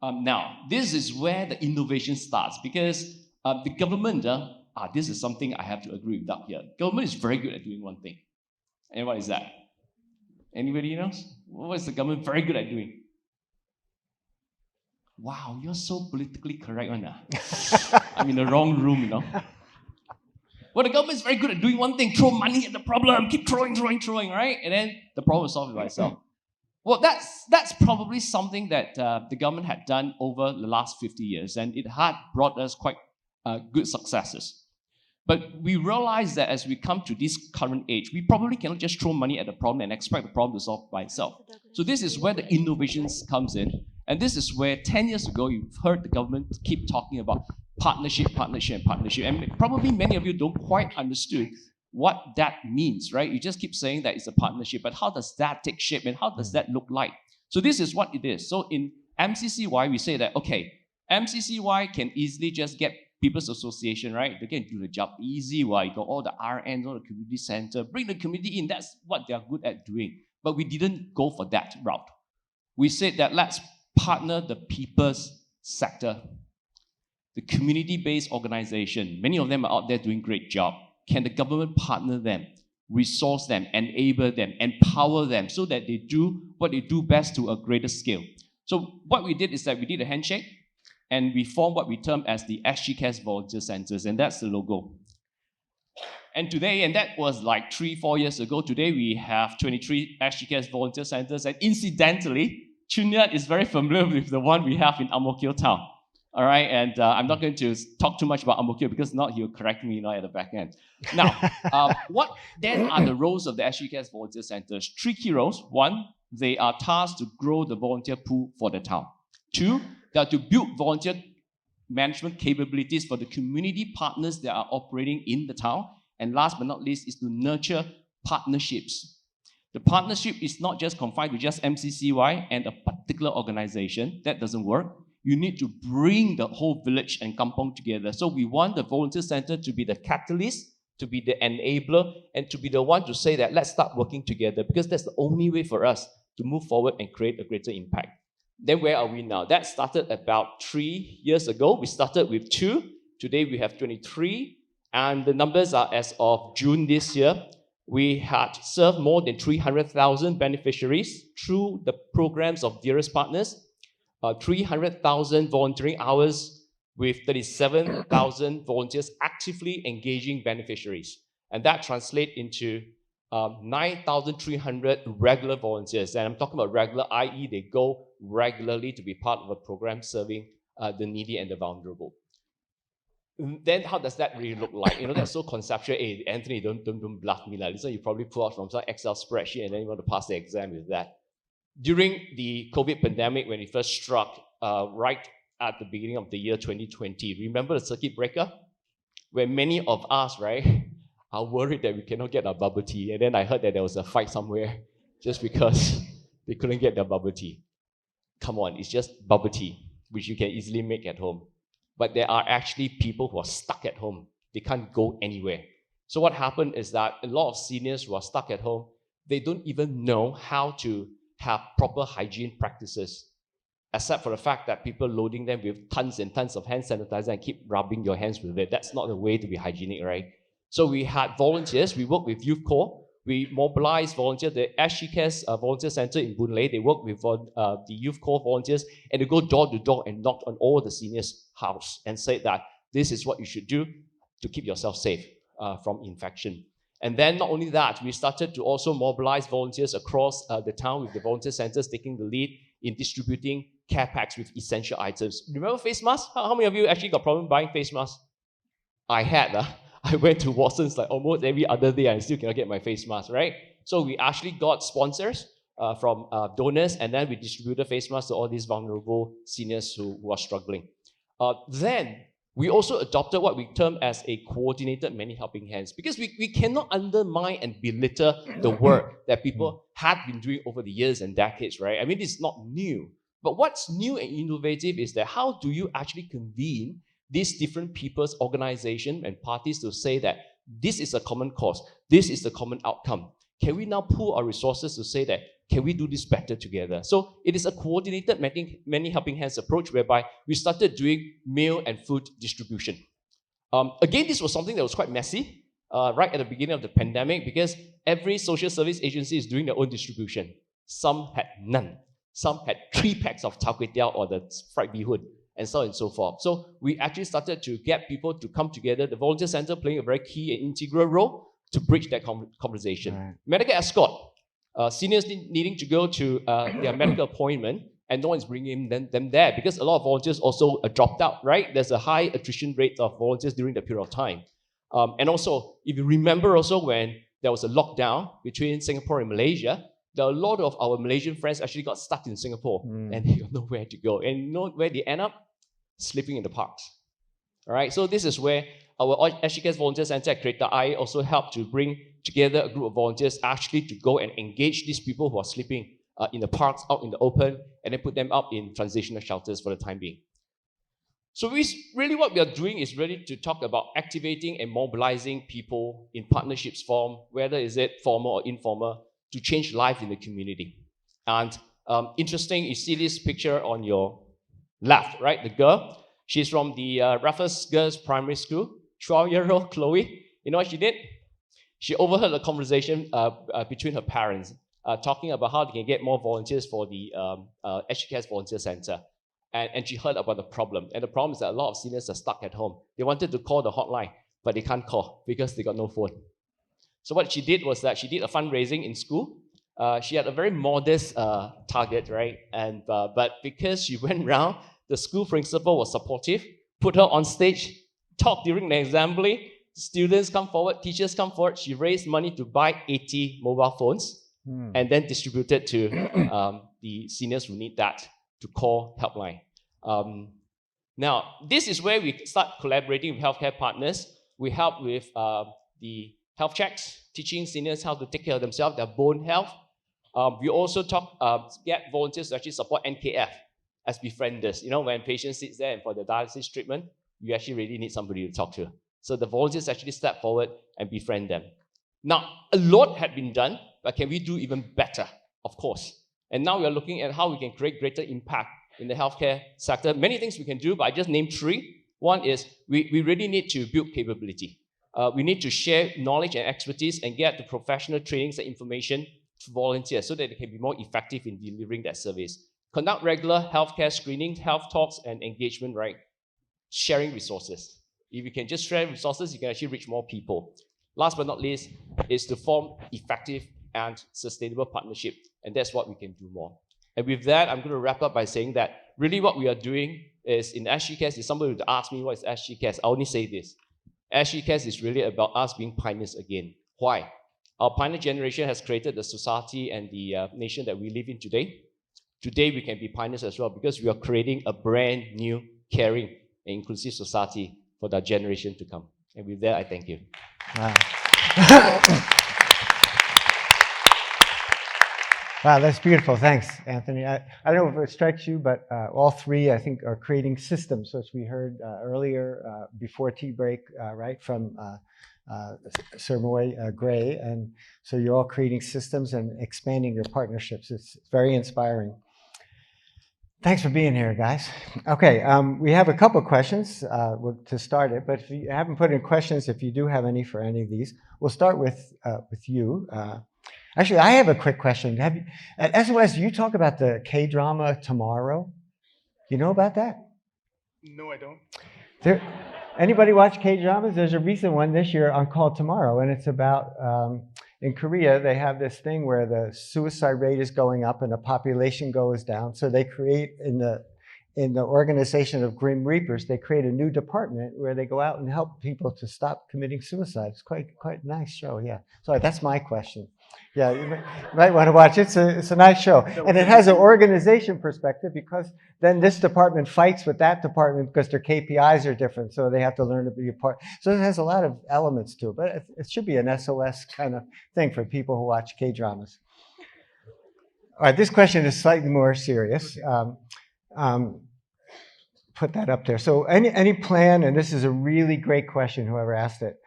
Now, this is where the innovation starts because the government, this is something I have to agree with Doug here. Government is very good at doing one thing. And what is that? Anybody knows? What is the government very good at doing? Wow, you're so politically correct, I'm in the wrong room, Well, the government is very good at doing one thing, throw money at the problem, keep throwing, right? And then the problem is solved by itself. Well, that's probably something that the government had done over the last 50 years, and it had brought us quite good successes. But we realize that as we come to this current age, we probably cannot just throw money at the problem and expect the problem to solve by itself. So this is where the innovations comes in. And this is where 10 years ago, you've heard the government keep talking about partnership. And probably many of you don't quite understand what that means, right? You just keep saying that it's a partnership, but how does that take shape and how does that look like? So this is what it is. So in MCCY, we say that, okay, MCCY can easily just get People's Association, right? They can do the job easy. Why? You got all the RNs, all the community center, bring the community in. That's what they're good at doing. But we didn't go for that route. We said that let's partner the people's sector, the community-based organization. Many of them are out there doing great job. Can the government partner them, resource them, enable them, empower them so that they do what they do best to a greater scale? So what we did is that we did a handshake and we formed what we term as the SG Cares Volunteer Centers, and that's the logo. And today, and that was like 3-4 years ago, today we have 23 SG Cares Volunteer Centers, and incidentally, Chunyat is very familiar with the one we have in Ang Mo Kio town. All right, and I'm not going to talk too much about Ang Mo Kio because not he'll correct me at the back end. Now, what then are the roles of the SG Cares Volunteer Centers? 3 key roles. 1, they are tasked to grow the volunteer pool for the town. 2, they are to build volunteer management capabilities for the community partners that are operating in the town. And last but not least is to nurture partnerships. The partnership is not just confined to just MCCY and a particular organization. That doesn't work. You need to bring the whole village and kampong together. So we want the volunteer center to be the catalyst, to be the enabler, and to be the one to say that let's start working together, because that's the only way for us to move forward and create a greater impact. Then where are we now? That started about 3 years ago. We started with 2. Today we have 23. And the numbers are as of June this year. We had served more than 300,000 beneficiaries through the programs of Dearest Partners, 300,000 volunteering hours with 37,000 volunteers actively engaging beneficiaries. And that translates into 9,300 regular volunteers. And I'm talking about regular, i.e. they go regularly to be part of a program serving the needy and the vulnerable. Then how does that really look like? That's so conceptual. Hey, Anthony, don't bluff me. Like, listen, you probably pull out from some Excel spreadsheet and then you want to pass the exam with that. During the COVID pandemic, when it first struck, right at the beginning of the year 2020, remember the circuit breaker? Where many of us, right, are worried that we cannot get our bubble tea. And then I heard that there was a fight somewhere just because they couldn't get their bubble tea. Come on, it's just bubble tea, which you can easily make at home. But there are actually people who are stuck at home. They can't go anywhere. So what happened is that a lot of seniors who are stuck at home, they don't even know how to have proper hygiene practices, except for the fact that people loading them with tons and tons of hand sanitizer and keep rubbing your hands with it. That's not the way to be hygienic, right? So we had volunteers. We worked with Youth Corps. We mobilized volunteers. The SG Cares Volunteer Center in Boon Lay, they work with the Youth Corps volunteers, and they go door to door and knock on all the seniors' house and say that this is what you should do to keep yourself safe from infection. And then not only that, we started to also mobilize volunteers across the town with the volunteer centers taking the lead in distributing care packs with essential items. Remember face masks? How many of you actually got problem buying face masks? I had. I went to Watson's like almost every other day and I still cannot get my face mask, right? So we actually got sponsors from donors, and then we distributed face masks to all these vulnerable seniors who are struggling. Then we also adopted what we term as a coordinated many helping hands, because we cannot undermine and belittle the work that people had been doing over the years and decades, right? I mean, it's not new. But what's new and innovative is that how do you actually convene these different people's organization and parties to say that this is a common cause, this is the common outcome. Can we now pool our resources to say that, can we do this better together? So it is a coordinated many helping hands approach whereby we started doing meal and food distribution. Again, this was something that was quite messy right at the beginning of the pandemic, because every social service agency is doing their own distribution. Some had none. Some had 3 packs of char kway teow or the fried bee hoon, and so on and so forth. So we actually started to get people to come together, the volunteer center playing a very key and integral role to bridge that conversation. Right. Medical escort, seniors needing to go to their medical appointment, and no one's bringing them there because a lot of volunteers also dropped out, right? There's a high attrition rate of volunteers during the period of time. And also, if you remember also when there was a lockdown between Singapore and Malaysia, a lot of our Malaysian friends actually got stuck in Singapore and they got nowhere to go. And you know where they end up? Sleeping in the parks. All right, so this is where our SGCAS Volunteer Center at Creator I also helped to bring together a group of volunteers actually to go and engage these people who are sleeping in the parks, out in the open, and then put them up in transitional shelters for the time being. So really what we are doing is really to talk about activating and mobilizing people in partnerships form, whether is it formal or informal, to change life in the community. And interesting, you see this picture on your left, right? The girl, she's from the Raffles Girls Primary School, 12-year-old Chloe. You know what she did? She overheard a conversation between her parents, talking about how they can get more volunteers for the SGCAS Volunteer Center. And she heard about the problem. And the problem is that a lot of seniors are stuck at home. They wanted to call the hotline, but they can't call because they got no phone. So what she did was that she did a fundraising in school. She had a very modest target, right? And but because she went around, the school principal was supportive, put her on stage, talked during the assembly. Students come forward, teachers come forward. She raised money to buy 80 mobile phones and then distributed to the seniors who need that to call helpline. Now, this is where we start collaborating with healthcare partners. We help with the health checks, teaching seniors how to take care of themselves, their bone health. We also get volunteers to actually support NKF as befrienders. You know, when patients sit there and for the dialysis treatment, you actually really need somebody to talk to. So the volunteers actually step forward and befriend them. Now, a lot had been done, but can we do even better? Of course. And now we are looking at how we can create greater impact in the healthcare sector. Many things we can do, but I just named 3. One is we really need to build capability. We need to share knowledge and expertise and get the professional trainings and information to volunteers so that they can be more effective in delivering that service. Conduct regular healthcare screenings, health talks, and engagement, right? Sharing resources. If you can just share resources, you can actually reach more people. Last but not least is to form effective and sustainable partnership, and that's what we can do more. And with that, I'm going to wrap up by saying that really what we are doing is in SG Cares, if somebody would ask me what is SG Cares, I only say this. SG Cares is really about us being pioneers again. Why? Our pioneer generation has created the society and the nation that we live in today. Today, we can be pioneers as well because we are creating a brand new, caring, and inclusive society for the generation to come. And with that, I thank you. Wow. Wow, that's beautiful. Thanks, Anthony. I don't know if it strikes you, but all 3, I think, are creating systems, as we heard earlier before tea break, right, from Sir Moy Gray. And so you're all creating systems and expanding your partnerships. It's very inspiring. Thanks for being here, guys. Okay, we have a couple of questions to start it, but if you haven't put in questions, if you do have any for any of these, we'll start with you. Actually, I have a quick question. At SOS, you talk about the K-drama Tomorrow. You know about that? No, I don't. Anybody watch K-dramas? There's a recent one this year called Tomorrow, and it's about, in Korea, they have this thing where the suicide rate is going up and the population goes down. So they create, in the organization of Grim Reapers, they create a new department where they go out and help people to stop committing suicide. It's quite a nice show, yeah. Sorry, that's my question. Yeah, you might want to watch it. It's a nice show. And it has an organization perspective because then this department fights with that department because their KPIs are different. So they have to learn to be a part. So it has a lot of elements to it. But it should be an SOS kind of thing for people who watch K-dramas. All right, this question is slightly more serious. Put that up there. So any plan, and this is a really great question, whoever asked it,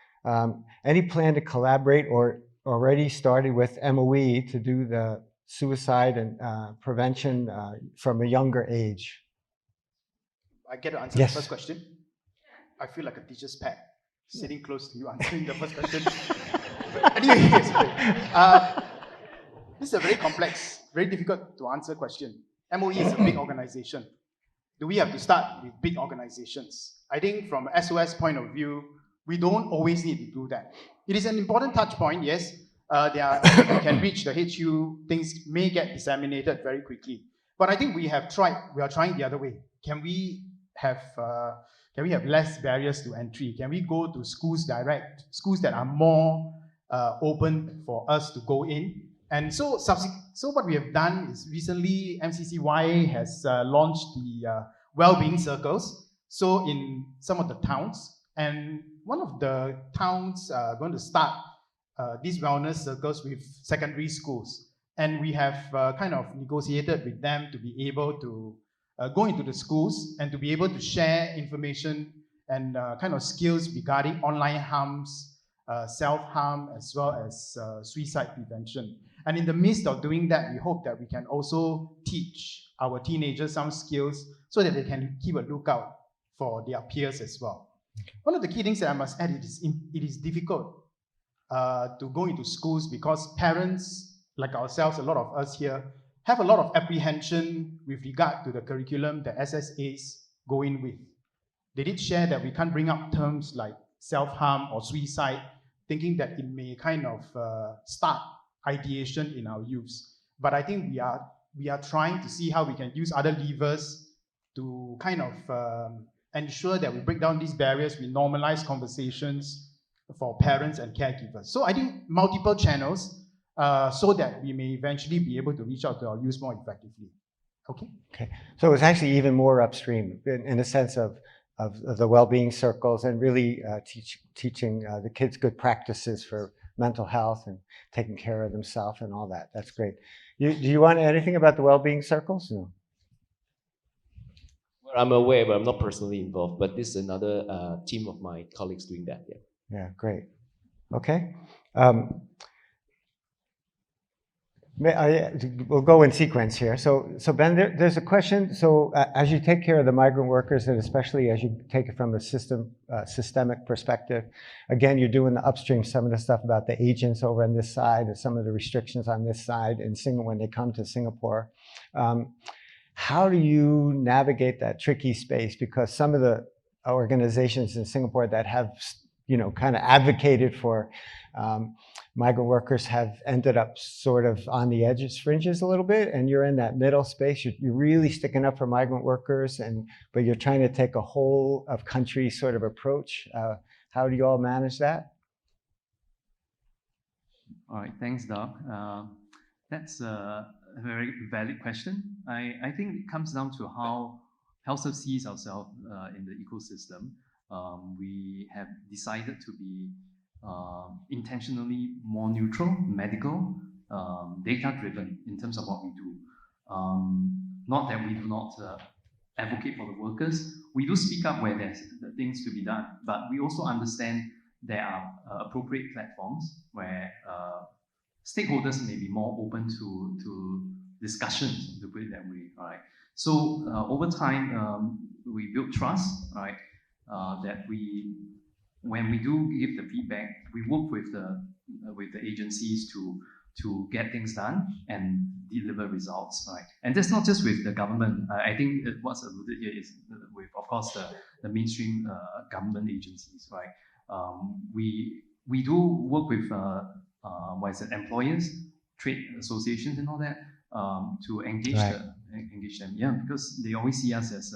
any plan to collaborate or already started with MOE to do the suicide and prevention from a younger age? I get to answer Yes. the first question. I feel like a teacher's pet, sitting close to you answering the first question. Anyway, this is a very complex, very difficult to answer question. MOE is a big organization. Do we have to start with big organizations? I think from SOS point of view, we don't always need to do that. It is an important touch point, yes. If you can reach the HU, things may get disseminated very quickly. But I think we are trying the other way. Can we have less barriers to entry? Can we go to schools direct, schools that are more open for us to go in? And so what we have done is recently MCCY has launched the well-being circles. So in some of the towns, and one of the towns are going to start these wellness circles with secondary schools. And we have kind of negotiated with them to be able to go into the schools and to be able to share information and kind of skills regarding online harms, self-harm, as well as suicide prevention. And in the midst of doing that, we hope that we can also teach our teenagers some skills so that they can keep a lookout for their peers as well. Okay. One of the key things that I must add is it is difficult to go into schools because parents, like ourselves, a lot of us here, have a lot of apprehension with regard to the curriculum that SSAs go in with. They did share that we can't bring up terms like self-harm or suicide, thinking that it may kind of start ideation in our youths. But I think we are trying to see how we can use other levers to kind of ensure that we break down these barriers, we normalize conversations for parents and caregivers. So I think multiple channels so that we may eventually be able to reach out to our youth more effectively. Okay? Okay. So it's actually even more upstream in the sense of the well-being circles and really teaching the kids good practices for mental health and taking care of themselves and all that. That's great. Do you want anything about the well-being circles? No. Well, I'm aware, but I'm not personally involved. But this is another team of my colleagues doing that. Yeah. Yeah. Great. Okay. We'll go in sequence here. So Ben, there's a question. So as you take care of the migrant workers, and especially as you take it from a systemic perspective, again, you're doing the upstream, some of the stuff about the agents over on this side and some of the restrictions on this side in Singapore when they come to Singapore. How do you navigate that tricky space? Because some of the organizations in Singapore that have, kind of advocated for migrant workers have ended up sort of on the edges, fringes a little bit, and you're in that middle space. You're really sticking up for migrant workers, but you're trying to take a whole of country sort of approach. How do you all manage that? All right, thanks, Doug. That's a very valid question. I think it comes down to how HealthServe sees ourselves in the ecosystem. We have decided to be intentionally more neutral, medical, data-driven in terms of what we do. Not that we do not advocate for the workers. We do speak up where there's things to be done, but we also understand there are appropriate platforms where stakeholders may be more open to discussions, to put it that way. All right. So over time, we build trust, right? That when we do give the feedback, we work with the agencies to get things done and deliver results, right? And that's not just with the government. I think what's alluded here is with, of course, the mainstream government agencies, right? We do work with employers, trade associations, and all that to engage engage them. Yeah, because they always see us as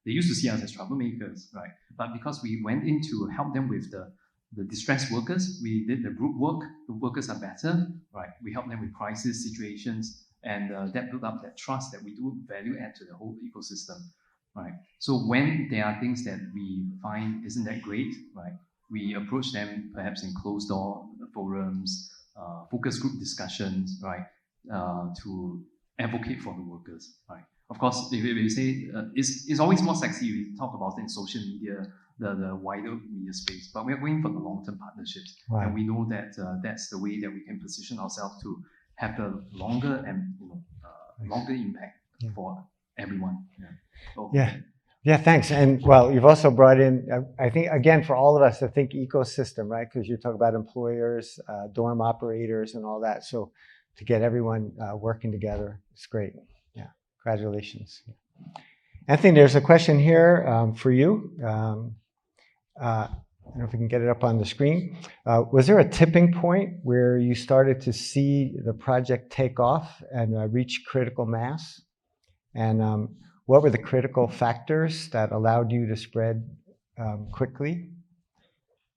they used to see us as troublemakers, right? But because we went in to help them with the distressed workers, we did the group work. The workers are better, right? We help them with crisis situations, and that built up that trust that we do value add to the whole ecosystem, right? So when there are things that we find isn't that great, right, we approach them perhaps in closed door forums, focus group discussions, right, to advocate for the workers, right? Of course, if we say it's always more sexy, we talk about it in social media, the wider media space, but we're going for the long-term partnerships. Right. And we know that that's the way that we can position ourselves to have the longer and longer impact for everyone. Yeah. So, yeah, thanks. And well, you've also brought in, I think, again, for all of us to think ecosystem, right? Because you talk about employers, dorm operators, and all that. So to get everyone working together, it's great. Yeah, congratulations. Anthony, there's a question here for you. I don't know if we can get it up on the screen. Was there a tipping point where you started to see the project take off and reach critical mass? And what were the critical factors that allowed you to spread quickly?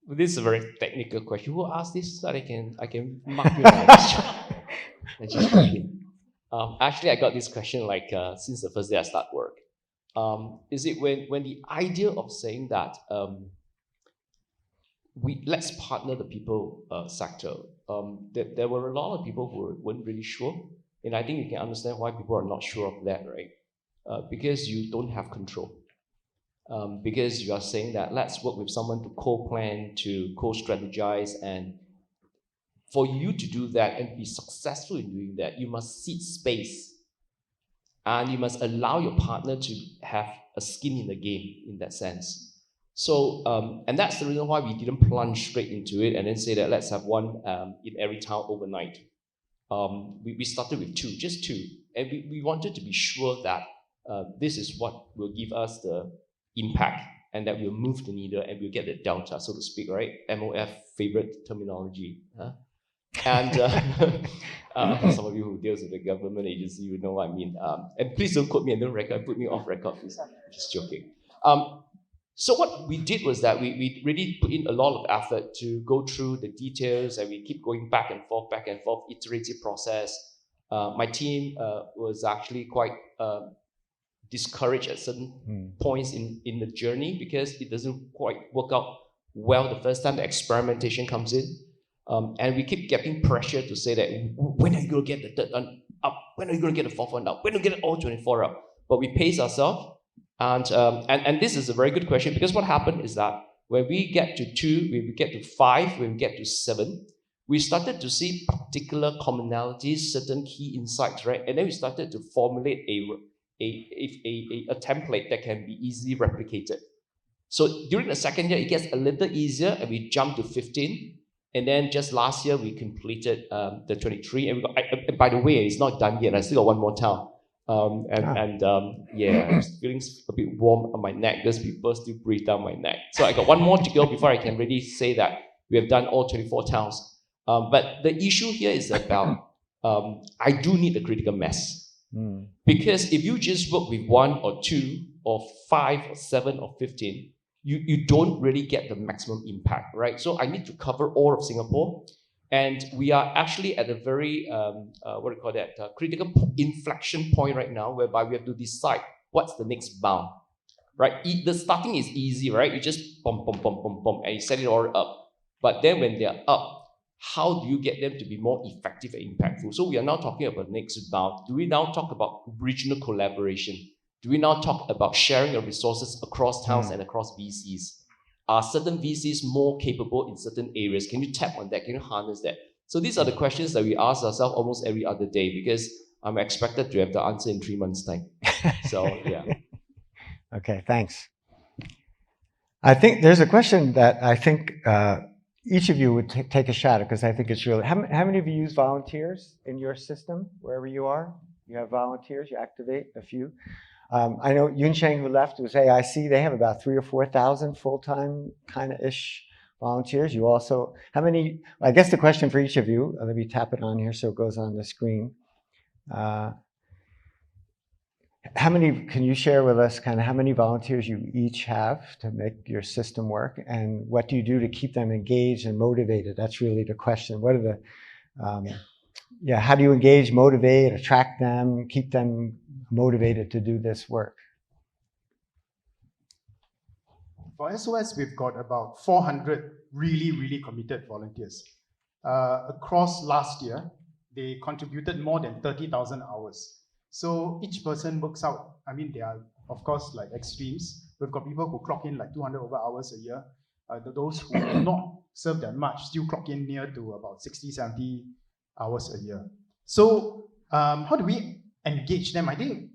Well, this is a very technical question. Who asked this so that I can mark you down? Actually, I got this question since the first day I start work. Is it when the idea of saying that let's partner the people sector. There were a lot of people who weren't really sure, and I think you can understand why people are not sure of that, right? Because you don't have control. Because you are saying that let's work with someone to co-plan, to co-strategize, and for you to do that and be successful in doing that, you must seed space, and you must allow your partner to have a skin in the game in that sense. So, and that's the reason why we didn't plunge straight into it and then say that let's have one in every town overnight. We started with just two. And we wanted to be sure that this is what will give us the impact and that will move the needle and we'll get the delta, so to speak, right? MOF favorite terminology. Huh? And for some of you who deals with the government agency, you know what I mean. And please don't quote me and don't put me off record, please. I'm just joking. So what we did was that we really put in a lot of effort to go through the details, and we keep going back and forth, iterative process. My team was actually quite discouraged at certain points in the journey because it doesn't quite work out well the first time the experimentation comes in. And we keep getting pressure to say that, when are you going to get the third one up? When are you going to get the fourth one up? When are you going to get all 24 up? But we pace ourselves. And this is a very good question, because what happened is that when we get to 2, when we get to 5, when we get to 7, we started to see particular commonalities, certain key insights, right? And then we started to formulate a template that can be easily replicated. So during the second year, it gets a little easier, and we jumped to 15. And then just last year, we completed the 23. And by the way, it's not done yet. I still got one more town. Yeah, I'm feeling a bit warm on my neck because people still breathe down my neck. So I got one more to go before I can really say that we have done all 24 towns. But the issue here is about I do need a critical mass. Because if you just work with 1 or 2 or 5 or 7 or 15, you don't really get the maximum impact, right? So I need to cover all of Singapore. And we are actually at a very, critical inflection point right now, whereby we have to decide what's the next bound, right? The starting is easy, right? You just pump, and you set it all up. But then when they're up, how do you get them to be more effective and impactful? So we are now talking about next bound. Do we now talk about regional collaboration? Do we now talk about sharing of resources across towns and across VCs? Are certain VCs more capable in certain areas? Can you tap on that? Can you harness that? So these are the questions that we ask ourselves almost every other day, because I'm expected to have the answer in 3 months' time. So, yeah. Okay, thanks. I think there's a question that I think each of you would take a shot at, because I think it's really... How many of you use volunteers in your system, wherever you are? You have volunteers, you activate a few. I know Yun Cheng, who left, was AIC. They have about 3,000 or 4,000 full-time kind of ish volunteers. You also, how many, I guess the question for each of you, let me tap it on here so it goes on the screen. How many, can you share with us kind of how many volunteers you each have to make your system work? And what do you do to keep them engaged and motivated? That's really the question. What are the, how do you engage, motivate, attract them, keep them motivated to do this work? For SOS, we've got about 400 really committed volunteers. Across last year, they contributed more than 30,000 hours. So each person works out. I mean, they are, of course, like extremes. We've got people who clock in like 200 over hours a year. Those who do not serve that much still clock in near to about 60, 70 hours a year. So how do we engage them? I think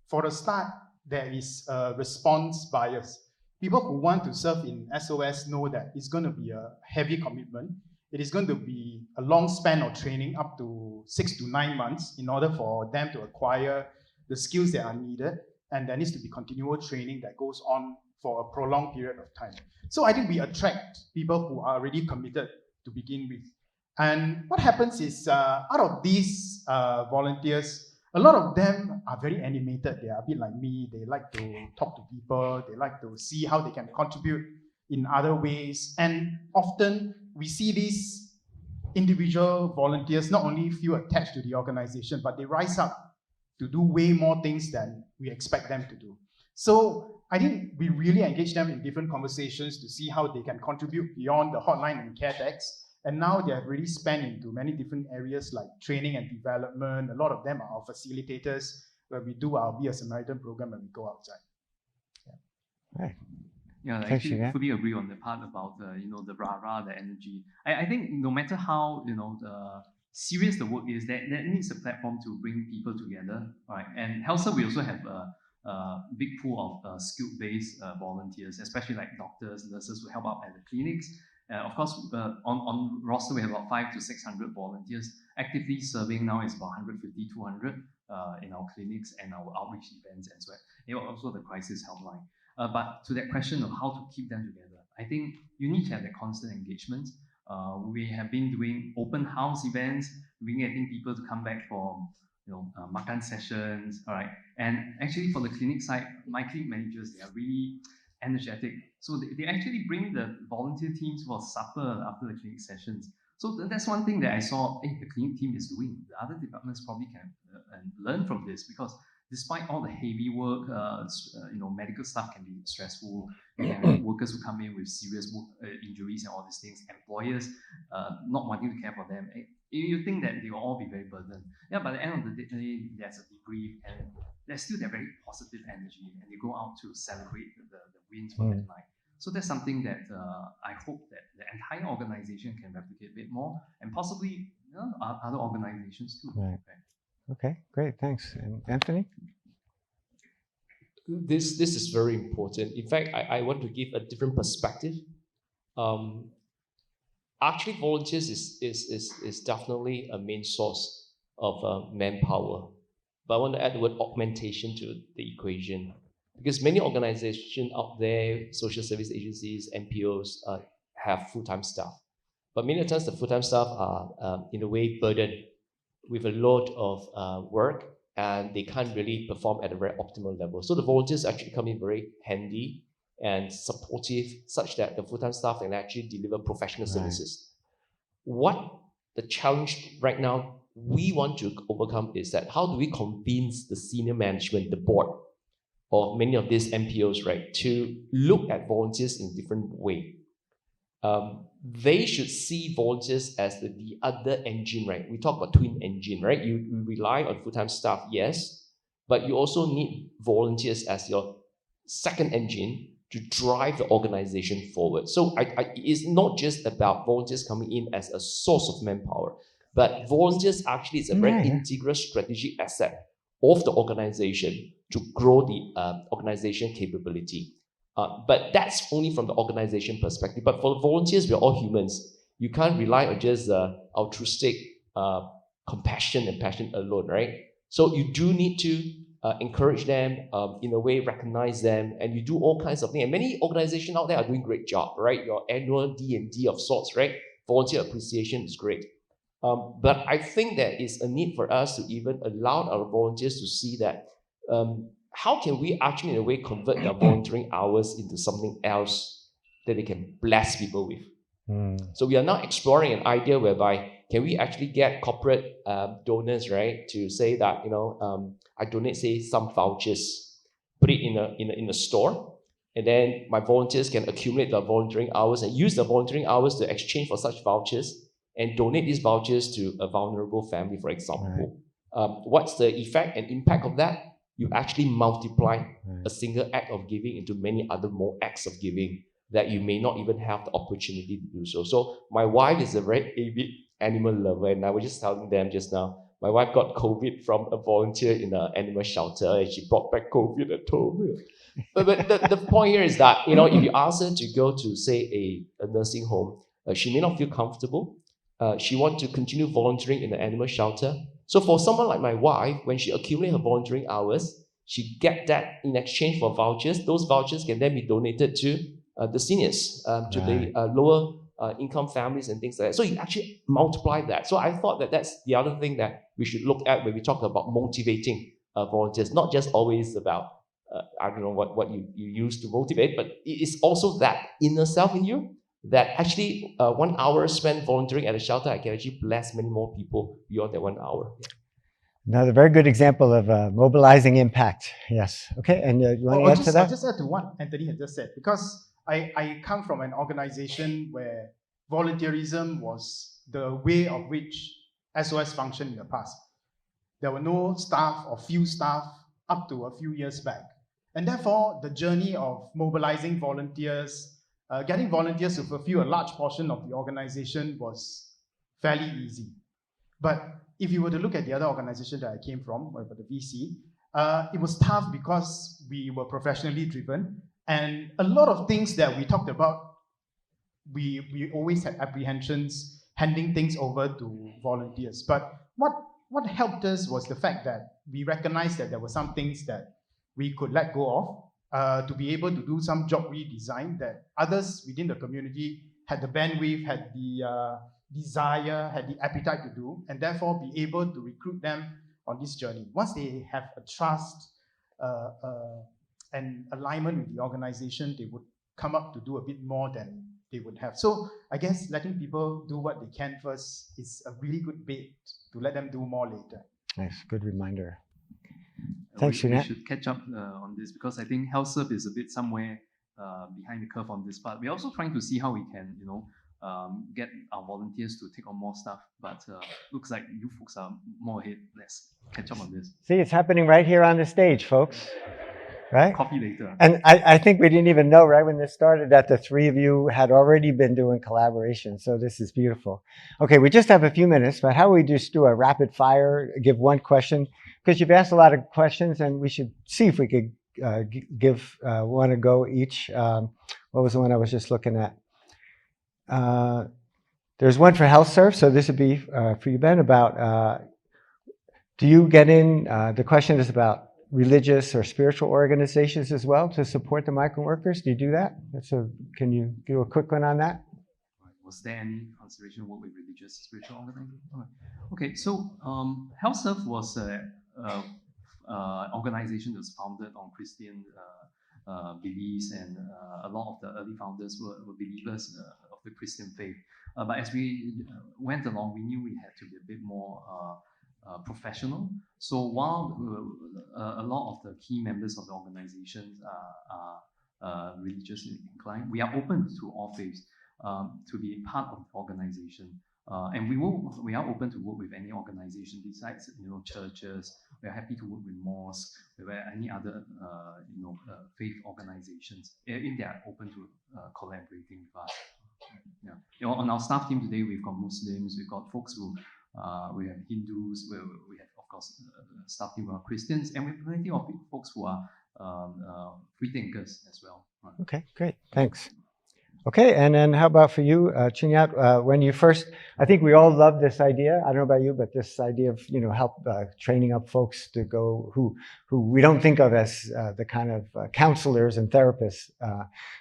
for the start, there is a response bias. People who want to serve in SOS know that it's going to be a heavy commitment. It is going to be a long span of training, up to 6 to 9 months, in order for them to acquire the skills that are needed. And there needs to be continual training that goes on for a prolonged period of time. So I think we attract people who are already committed to begin with. And what happens is, out of these volunteers, a lot of them are very animated. They are a bit like me. They like to talk to people. They like to see how they can contribute in other ways. And often we see these individual volunteers not only feel attached to the organization, but they rise up to do way more things than we expect them to do. So I think we really engage them in different conversations to see how they can contribute beyond the hotline and care tags. And now they have really spanned into many different areas like training and development. A lot of them are our facilitators, where we do our Be a Samaritan program when we go outside. Right. Yeah, I actually fully agree on the part about the rah-rah, the energy. I think no matter how serious the work is, that needs a platform to bring people together, right? And HealthServe, we also have a big pool of skilled-based volunteers, especially like doctors, nurses who help out at the clinics. Of course, on roster, we have about 500 to 600 volunteers. Actively serving now is about 150, 200 in our clinics and our outreach events as well. Also the crisis helpline. But to that question of how to keep them together, I think you need to have that constant engagement. We have been doing open house events, getting people to come back for makan sessions, all right. And actually for the clinic side, my clinic managers, they are really energetic. So they actually bring the volunteer teams for supper after the clinic sessions. So that's one thing that I saw the clinic team is doing. The other departments probably can learn from this, because despite all the heavy work, medical staff can be stressful. We have workers who come in with serious injuries and all these things. Employers not wanting to care for them. You think that they will all be very burdened. Yeah, but at the end of the day, there's a debrief, and there's still that very positive energy, and they go out to celebrate the wins for that night. So that's something that I hope that the entire organization can replicate a bit more, and possibly other organizations too. Right. Okay, great, thanks. And Anthony? This is very important. In fact, I want to give a different perspective. Actually, volunteers is definitely a main source of manpower. But I want to add the word augmentation to the equation. Because many organizations out there, social service agencies, NPOs, have full-time staff. But many times the full-time staff are, in a way, burdened with a load of work, and they can't really perform at a very optimal level. So the volunteers actually come in very handy and supportive, such that the full-time staff can actually deliver professional services. What the challenge right now we want to overcome is that how do we convince the senior management, the board, of many of these NPOs, right, to look at volunteers in a different way. They should see volunteers as the other engine, right? We talk about twin engine, right? You rely on full-time staff, yes, but you also need volunteers as your second engine to drive the organization forward. So it's not just about volunteers coming in as a source of manpower, but volunteers actually is a very integral strategic asset of the organization to grow the organization capability. But that's only from the organization perspective. But for volunteers, we're all humans. You can't rely on just altruistic compassion and passion alone, right? So you do need to encourage them, in a way, recognize them, and you do all kinds of things. And many organizations out there are doing a great job, right? Your annual D&D of sorts, right? Volunteer appreciation is great. But I think there is a need for us to even allow our volunteers to see that how can we actually, in a way, convert their volunteering hours into something else that they can bless people with. So we are now exploring an idea whereby can we actually get corporate donors, right, to say that, I donate, say, some vouchers, put it in a store, and then my volunteers can accumulate their volunteering hours and use the volunteering hours to exchange for such vouchers and donate these vouchers to a vulnerable family, for example. What's the effect and impact of that? You actually multiply a single act of giving into many other more acts of giving that you may not even have the opportunity to do so. So my wife is a very avid animal lover, and I was just telling them just now, my wife got COVID from a volunteer in an animal shelter, and she brought back COVID at home. But the point here is that, if you ask her to go to, say, a nursing home, she may not feel comfortable. She wants to continue volunteering in the animal shelter. So for someone like my wife, when she accumulates her volunteering hours, she get that in exchange for vouchers. Those vouchers can then be donated to the seniors, to the lower income families and things like that. So you actually multiply that. So I thought that that's the other thing that we should look at when we talk about motivating volunteers, not just always about, I don't know what you use to motivate, but it's also that inner self in you that actually 1 hour spent volunteering at a shelter, I can actually bless many more people beyond that 1 hour. Another very good example of mobilizing impact. Yes. Okay, and you want to add to that? I'll just add to what Anthony had just said, because I come from an organization where volunteerism was the way of which SOS functioned in the past. There were no staff or few staff up to a few years back. And therefore, the journey of mobilizing volunteers, getting volunteers to fulfill a large portion of the organization was fairly easy. But if you were to look at the other organization that I came from, the VC, it was tough because we were professionally driven, and a lot of things that we talked about, we always had apprehensions handing things over to volunteers. But what helped us was the fact that we recognized that there were some things that we could let go of, to be able to do some job redesign that others within the community had the bandwidth, had the desire, had the appetite to do, and therefore be able to recruit them on this journey. Once they have a trust and alignment with the organization, they would come up to do a bit more than they would have. So I guess letting people do what they can first is a really good bait to let them do more later. Nice, good reminder. Thanks, we should catch up on this, because I think HealthServe is a bit somewhere behind the curve on this part. We're also trying to see how we can, get our volunteers to take on more stuff. But looks like you folks are more ahead. Let's catch up on this. See, it's happening right here on the stage, folks. right? Coffee later. And I think we didn't even know right when this started that the three of you had already been doing collaboration. So this is beautiful. Okay, we just have a few minutes, but how we just do a rapid fire, give one question, because you've asked a lot of questions and we should see if we could give one a go each. What was the one I was just looking at? There's one for HealthServe, so this would be for you, Ben, about do you get in, the question is about religious or spiritual organizations as well to support the migrant workers? Do you do that? Can you do a quick one on that? Was there any consideration work with religious spiritual organizations? Okay, so HealthServe was an organization that was founded on Christian beliefs, and a lot of the early founders were believers of the Christian faith. But as we went along, we knew we had to be a bit more professional. So while a lot of the key members of the organization are religiously inclined, we are open to all faiths to be part of the organization. And we are open to work with any organization besides churches. We are happy to work with mosques, with any other faith organizations if they are open to collaborating with us. Yeah. On our staff team today, we've got Muslims, we've got folks who we have Hindus, we have of course staff team who are Christians, and we have plenty of folks who are free thinkers as well. Right. Okay, great, thanks. Okay, and then how about for you, Chunyat? When you first, I think we all love this idea. I don't know about you, but this idea of help training up folks to go who we don't think of as the kind of counselors and therapists.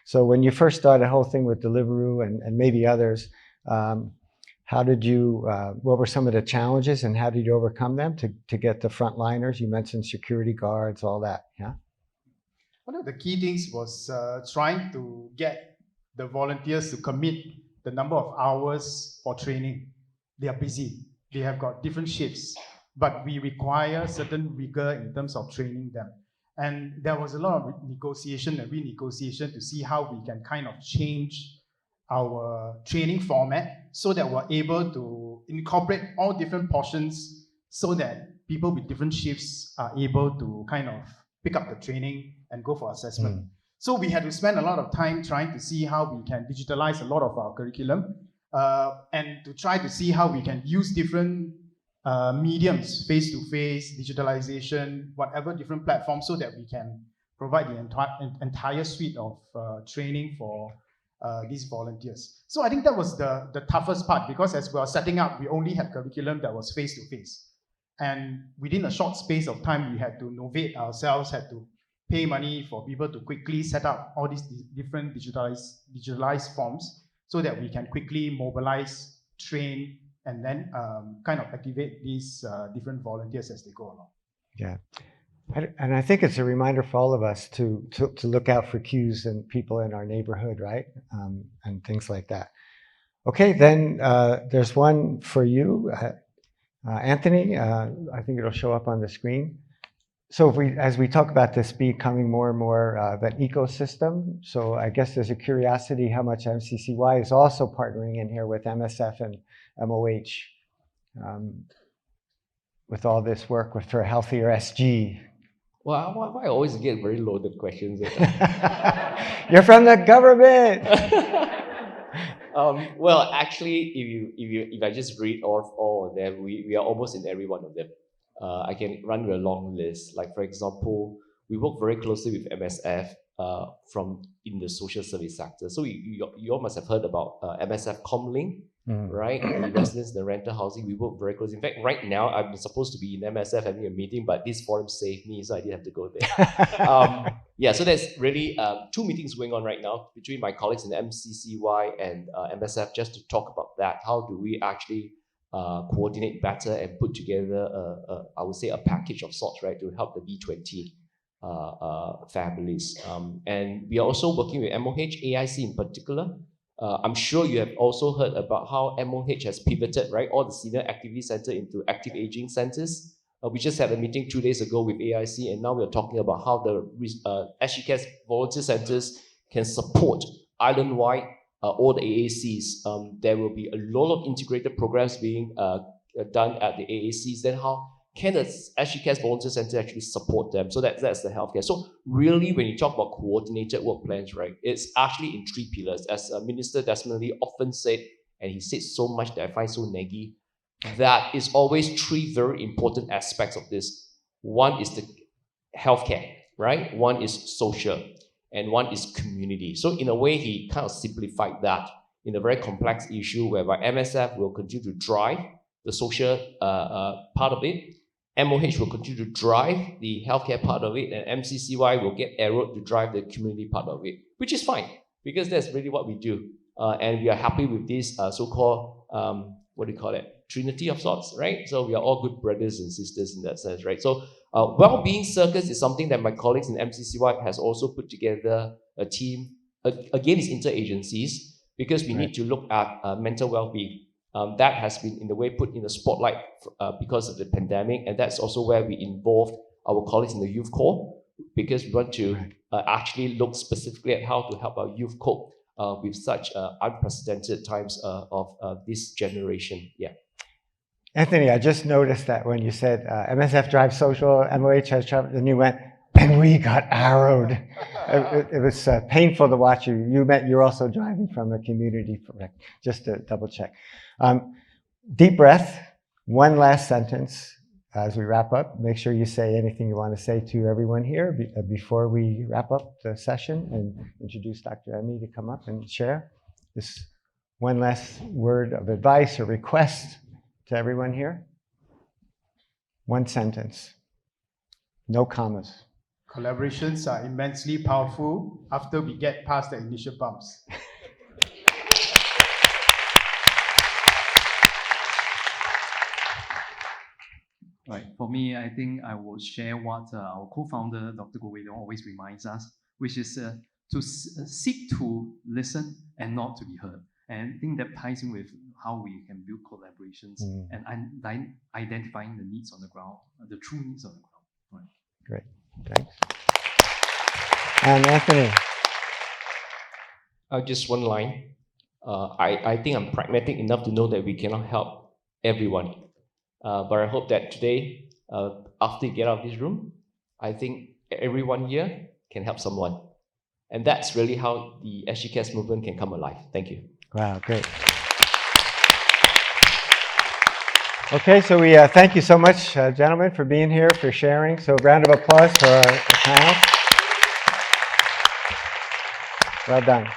So when you first started the whole thing with Deliveroo and maybe others, how did you? What were some of the challenges, and how did you overcome them to get the frontliners? You mentioned security guards, all that. Yeah. One of the key things was trying to get the volunteers to commit the number of hours for training. They are busy. They have got different shifts, but we require certain rigor in terms of training them. And there was a lot of negotiation and renegotiation to see how we can kind of change our training format so that we're able to incorporate all different portions so that people with different shifts are able to kind of pick up the training and go for assessment. So we had to spend a lot of time trying to see how we can digitalize a lot of our curriculum and to try to see how we can use different mediums, face-to-face, digitalization, whatever different platforms, so that we can provide the entire suite of training for these volunteers. So I think that was the toughest part, because as we were setting up, we only had curriculum that was face-to-face. And within a short space of time, we had to innovate ourselves, had to pay money for people to quickly set up all these different digitalized forms so that we can quickly mobilize, train, and then kind of activate these different volunteers as they go along. Yeah. And I think it's a reminder for all of us to look out for cues and people in our neighborhood, right? And things like that. Okay, then there's one for you, Anthony. I think it'll show up on the screen. So as we talk about this becoming more and more of an ecosystem, so I guess there's a curiosity how much MCCY is also partnering in here with MSF and MOH with all this work for a healthier SG. Well, I always get very loaded questions. You're from the government. Well, actually, if I just read all of them, we are almost in every one of them. I can run you a long list. Like, for example, we work very closely with MSF in the social service sector. So you all must have heard about MSF Comlink, right? The residents, the rental housing, we work very closely. In fact, right now, I'm supposed to be in MSF having a meeting, but this forum saved me, so I didn't have to go there. Yeah, so there's really 2 meetings going on right now between my colleagues in the MCCY and MSF just to talk about that. How do we actually coordinate better and put together, I would say, a package of sorts, right, to help the B20 families. And we are also working with MOH, AIC in particular. I'm sure you have also heard about how MOH has pivoted, right, all the senior activity center into active aging centers. We just had a meeting 2 days ago with AIC, and now we're talking about how the SG Care's volunteer centers can support island-wide all the AACs. There will be a lot of integrated programs being done at the AACs. Then how can the SG Cares Volunteer Center actually support them? So that's the healthcare. So really, when you talk about coordinated work plans, right, it's actually in 3 pillars. As Minister Desmond Lee often said, and he said so much that I find so naggy, that is always 3 very important aspects of this. One is the healthcare, right? One is social, and one is community. So in a way, he kind of simplified that in a very complex issue whereby MSF will continue to drive the social part of it, MOH will continue to drive the healthcare part of it, and MCCY will get arrowed to drive the community part of it, which is fine, because that's really what we do. And we are happy with this so-called, what do you call it, trinity of sorts, right? So we are all good brothers and sisters in that sense, right? So well-being circus is something that my colleagues in MCCY has also put together a team. Again, it's interagencies, because we need to look at mental well-being. That has been, in a way, put in the spotlight because of the pandemic, and that's also where we involved our colleagues in the youth corps, because we want to actually look specifically at how to help our youth cope with such unprecedented times of this generation. Yeah. Anthony, I just noticed that when you said MSF drives social, MOH has traveled, and you went, and we got arrowed. It was painful to watch you. You meant you're also driving from a community, just to double check. Deep breath, one last sentence as we wrap up. Make sure you say anything you want to say to everyone here before we wrap up the session and introduce Dr. Emmy to come up and share. This one last word of advice or request to everyone here. One sentence, no commas. Collaborations are immensely powerful after we get past the initial bumps. Right. For me, I think I will share what our co-founder, Dr. Goh Wei Leong, always reminds us, which is to seek to listen and not to be heard. And I think that ties in with how we can build collaborations and identifying the needs on the ground, the true needs on the ground. Right. Great. Thanks. And Anthony. Just one line. I think I'm pragmatic enough to know that we cannot help everyone. But I hope that today, after you get out of this room, I think everyone here can help someone. And that's really how the SG Cares movement can come alive. Thank you. Wow, great. Okay, so we thank you so much, gentlemen, for being here, for sharing. So round of applause for our panel. Well done.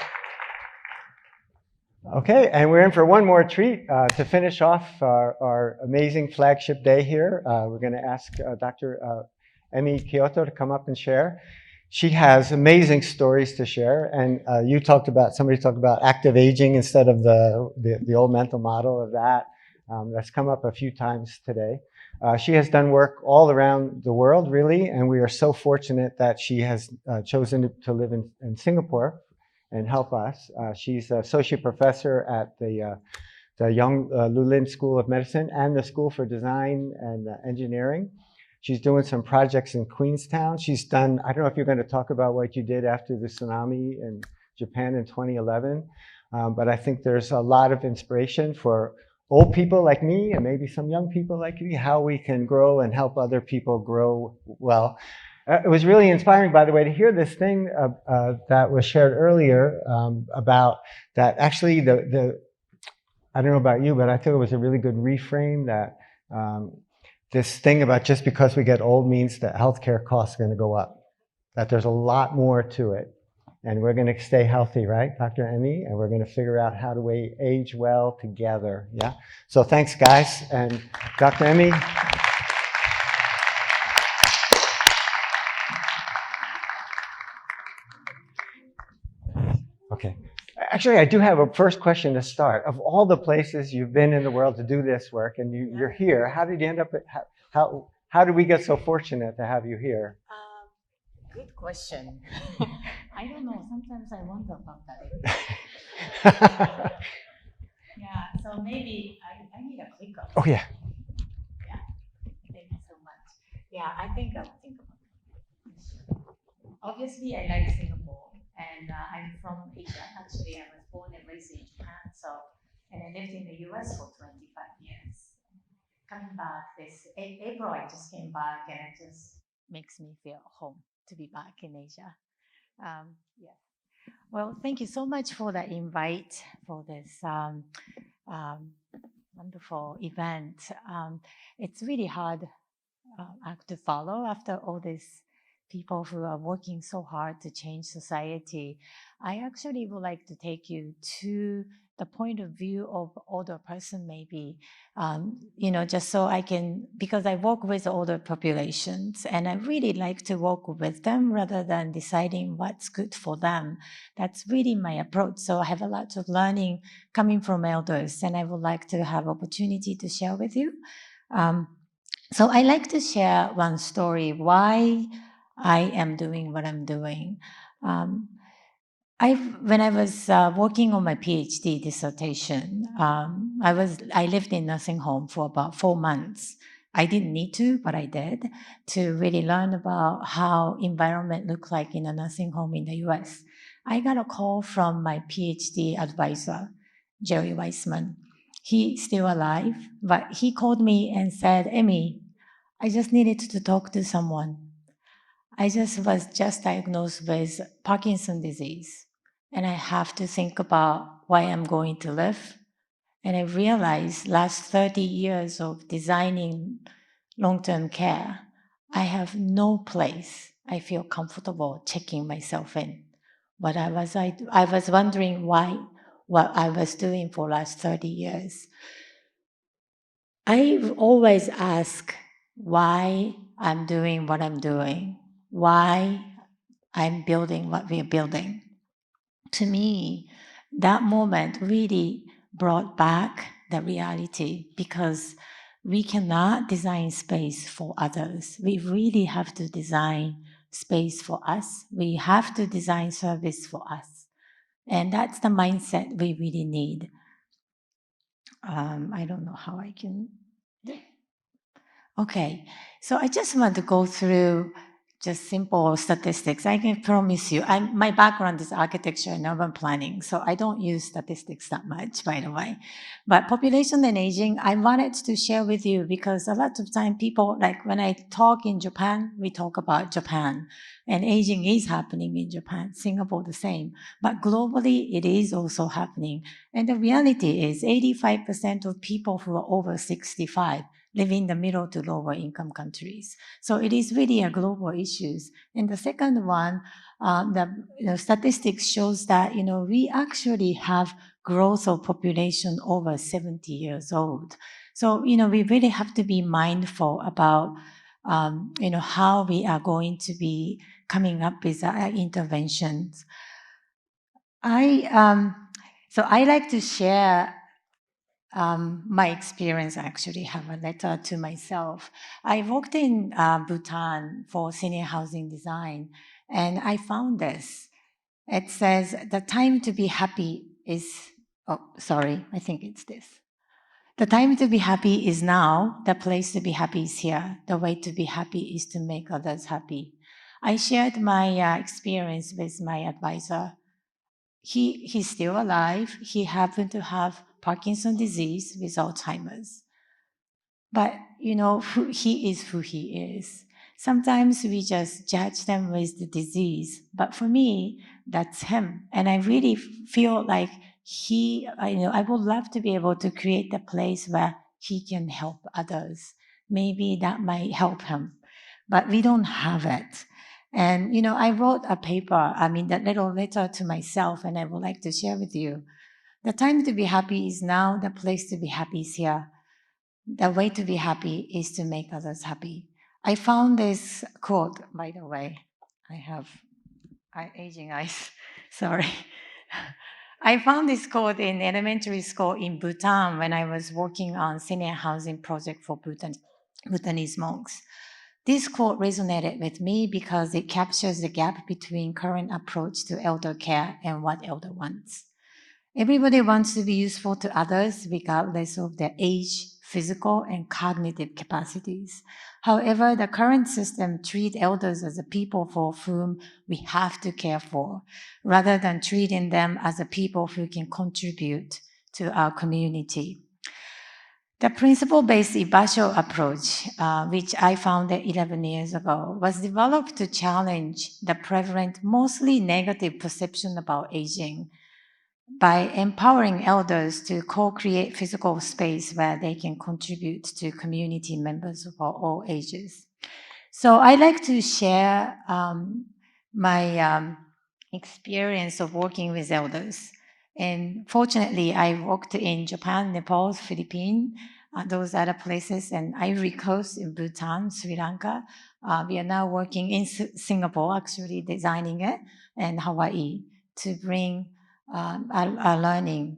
Okay, and we're in for one more treat to finish off our amazing flagship day here. We're going to ask Dr. Emmy Kyoto to come up and share. She has amazing stories to share, and somebody talked about active aging instead of the old mental model of that. That's come up a few times today. She has done work all around the world, really, and we are so fortunate that she has chosen to live in Singapore and help us. She's associate professor at the Yong Lulin School of Medicine and the School for Design and Engineering. She's doing some projects in Queenstown. She's done, I don't know if you're going to talk about what you did after the tsunami in Japan in 2011, but I think there's a lot of inspiration for old people like me and maybe some young people like me, how we can grow and help other people grow well. It was really inspiring, by the way, to hear this thing that was shared earlier about that actually I don't know about you, but I think it was a really good reframe that this thing about just because we get old means that healthcare costs are going to go up, that there's a lot more to it. And we're going to stay healthy, right, Dr. Emmy? And we're going to figure out how do we age well together, yeah? So thanks, guys. And Dr. Emmy. Okay. Actually, I do have a first question to start. Of all the places you've been in the world to do this work, and you're here, how did you end up at, how did we get so fortunate to have you here? Good question. I don't know. Sometimes I wonder about that. Yeah, so maybe I need a clicker. Oh, yeah. Yeah. Thank you so much. Yeah, I think I'll think about it. Obviously, I like Singapore, and I'm from Asia. Actually, I was born and raised in Japan, and I lived in the US for 25 years. coming back this April, I just came back, and it just makes me feel home to be back in Asia. Yeah. Well, thank you so much for the invite for this wonderful event. It's really hard act to follow after all these people who are working so hard to change society. I actually would like to take you to the point of view of older person, maybe, just so I can, because I work with older populations and I really like to work with them rather than deciding what's good for them. That's really my approach. So I have a lot of learning coming from elders, and I would like to have opportunity to share with you. So I like to share one story why I am doing what I'm doing. When I was working on my PhD dissertation, I lived in nursing home for about 4 months. I didn't need to, but I did, to really learn about how environment look like in a nursing home in the US. I got a call from my PhD advisor, Jerry Weissman. He's still alive, but he called me and said, Emmy, I just needed to talk to someone. I was just diagnosed with Parkinson's disease, and I have to think about why I'm going to live. And I realized last 30 years of designing long-term care, I have no place I feel comfortable checking myself in. But I was wondering what I was doing for last 30 years. I always ask why I'm doing what I'm doing, why I'm building what we're building. To me, that moment really brought back the reality, because we cannot design space for others. We really have to design space for us. We have to design service for us. And that's the mindset we really need. I don't know how I can. Okay, so I just want to go through just simple statistics. I can promise you, my background is architecture and urban planning, so I don't use statistics that much, by the way. But population and aging, I wanted to share with you because a lot of time people, like when I talk in Japan, we talk about Japan, and aging is happening in Japan, Singapore the same. But globally, it is also happening. And the reality is 85% of people who are over 65 live in the middle to lower income countries. So it is really a global issue. And the second one, the statistics shows that we actually have growth of population over 70 years old. So we really have to be mindful about how we are going to be coming up with interventions. So I like to share my experience. Actually have a letter to myself. I worked in Bhutan for senior housing design, and I found this. It says the time to be happy is, I think it's this. The time to be happy is now. The place to be happy is here. The way to be happy is to make others happy. I shared my experience with my advisor. He's still alive. He happened to have Parkinson's disease with Alzheimer's. But, he is who he is. Sometimes we just judge them with the disease. But for me, that's him. And I really feel like I would love to be able to create a place where he can help others. Maybe that might help him. But we don't have it. And, I wrote a paper, that little letter to myself, and I would like to share with you. The time to be happy is now. The place to be happy is here. The way to be happy is to make others happy. I found this quote, by the way. I have aging eyes. Sorry. I found this quote in elementary school in Bhutan when I was working on senior housing project for Bhutanese monks. This quote resonated with me because it captures the gap between current approach to elder care and what elder wants. Everybody wants to be useful to others regardless of their age, physical, and cognitive capacities. However, the current system treats elders as a people for whom we have to care for, rather than treating them as a people who can contribute to our community. The principle-based Ibasho approach, which I founded 11 years ago, was developed to challenge the prevalent, mostly negative perception about aging by empowering elders to co-create physical space where they can contribute to community members of all ages. So I like to share my experience of working with elders. And fortunately, I worked in Japan, Nepal, Philippines, those other places, and Ivory Coast in Bhutan, Sri Lanka. We are now working in Singapore, actually designing it, and Hawaii to bring our learning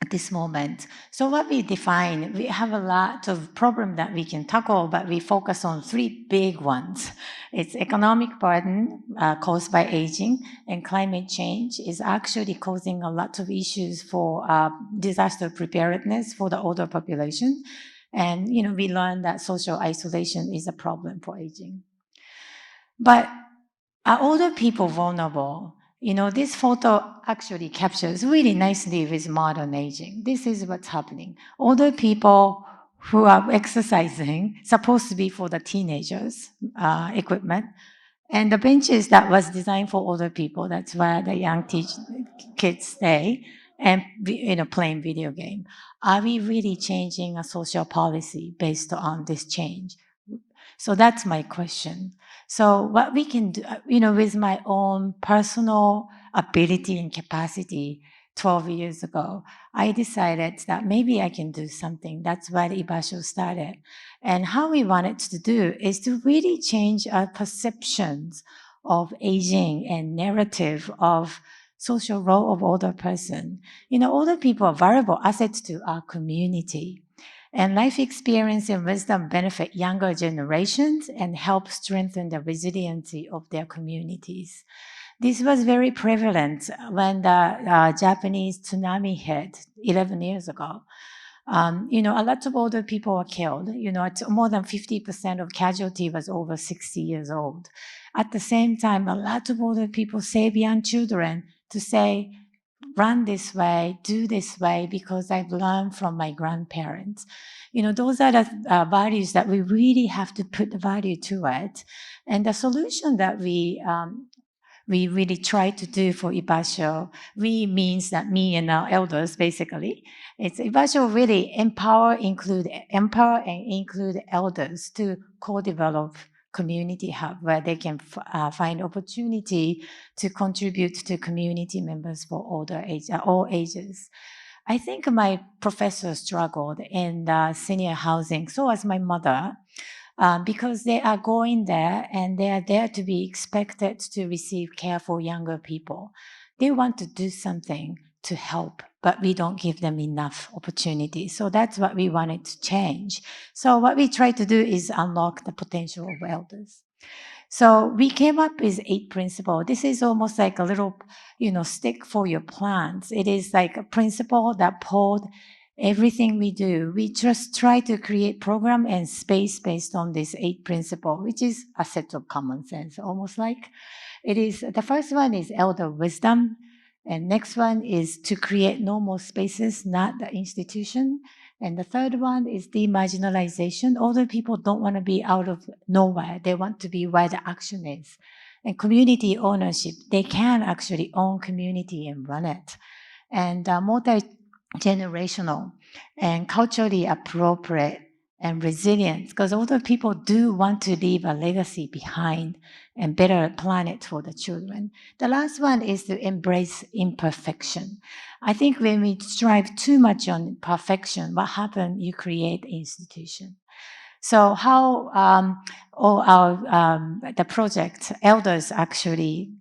at this moment. So what we define, we have a lot of problems that we can tackle, but we focus on three big ones. It's economic burden caused by aging, and climate change is actually causing a lot of issues for disaster preparedness for the older population. And we learned that social isolation is a problem for aging. But are older people vulnerable? This photo actually captures really nicely with modern aging. This is what's happening. Older people who are exercising, supposed to be for the teenagers, equipment, and the benches that was designed for older people, that's where the young kids stay, and playing video game. Are we really changing a social policy based on this change? So that's my question. So what we can do, with my own personal ability and capacity 12 years ago, I decided that maybe I can do something. That's why the Ibasho started. And how we wanted to do is to really change our perceptions of aging and narrative of social role of older person. Older people are valuable assets to our community. And life experience and wisdom benefit younger generations and help strengthen the resiliency of their communities. This was very prevalent when the Japanese tsunami hit 11 years ago. A lot of older people were killed. More than 50% of casualty was over 60 years old. At the same time, a lot of older people save young children to say, run this way, do this way, because I've learned from my grandparents. Those are the values that we really have to put the value to it. And the solution that we really try to do for Ibasho, we means that me and our elders, basically. It's Ibasho really empower and include elders to co-develop community hub where they can find opportunity to contribute to community members for all ages. I think my professor struggled in senior housing, so as my mother, because they are going there and they are there to be expected to receive care for younger people. They want to do something to help, but we don't give them enough opportunity. So that's what we wanted to change. So what we try to do is unlock the potential of elders. So we came up with 8 principles. This is almost like a little, stick for your plants. It is like a principle that pulled everything we do. We just try to create program and space based on this 8 principle, which is a set of common sense, almost like. It is, the first one is elder wisdom. And next one is to create normal spaces, not the institution. And the third one is demarginalization. Older people don't want to be out of nowhere. They want to be where the action is. And community ownership, they can actually own community and run it. And multi-generational and culturally appropriate and resilient, because older people do want to leave a legacy behind and better planet for the children. The last one is to embrace imperfection. I think when we strive too much on perfection, what happens? You create institution. So how all our the project elders actually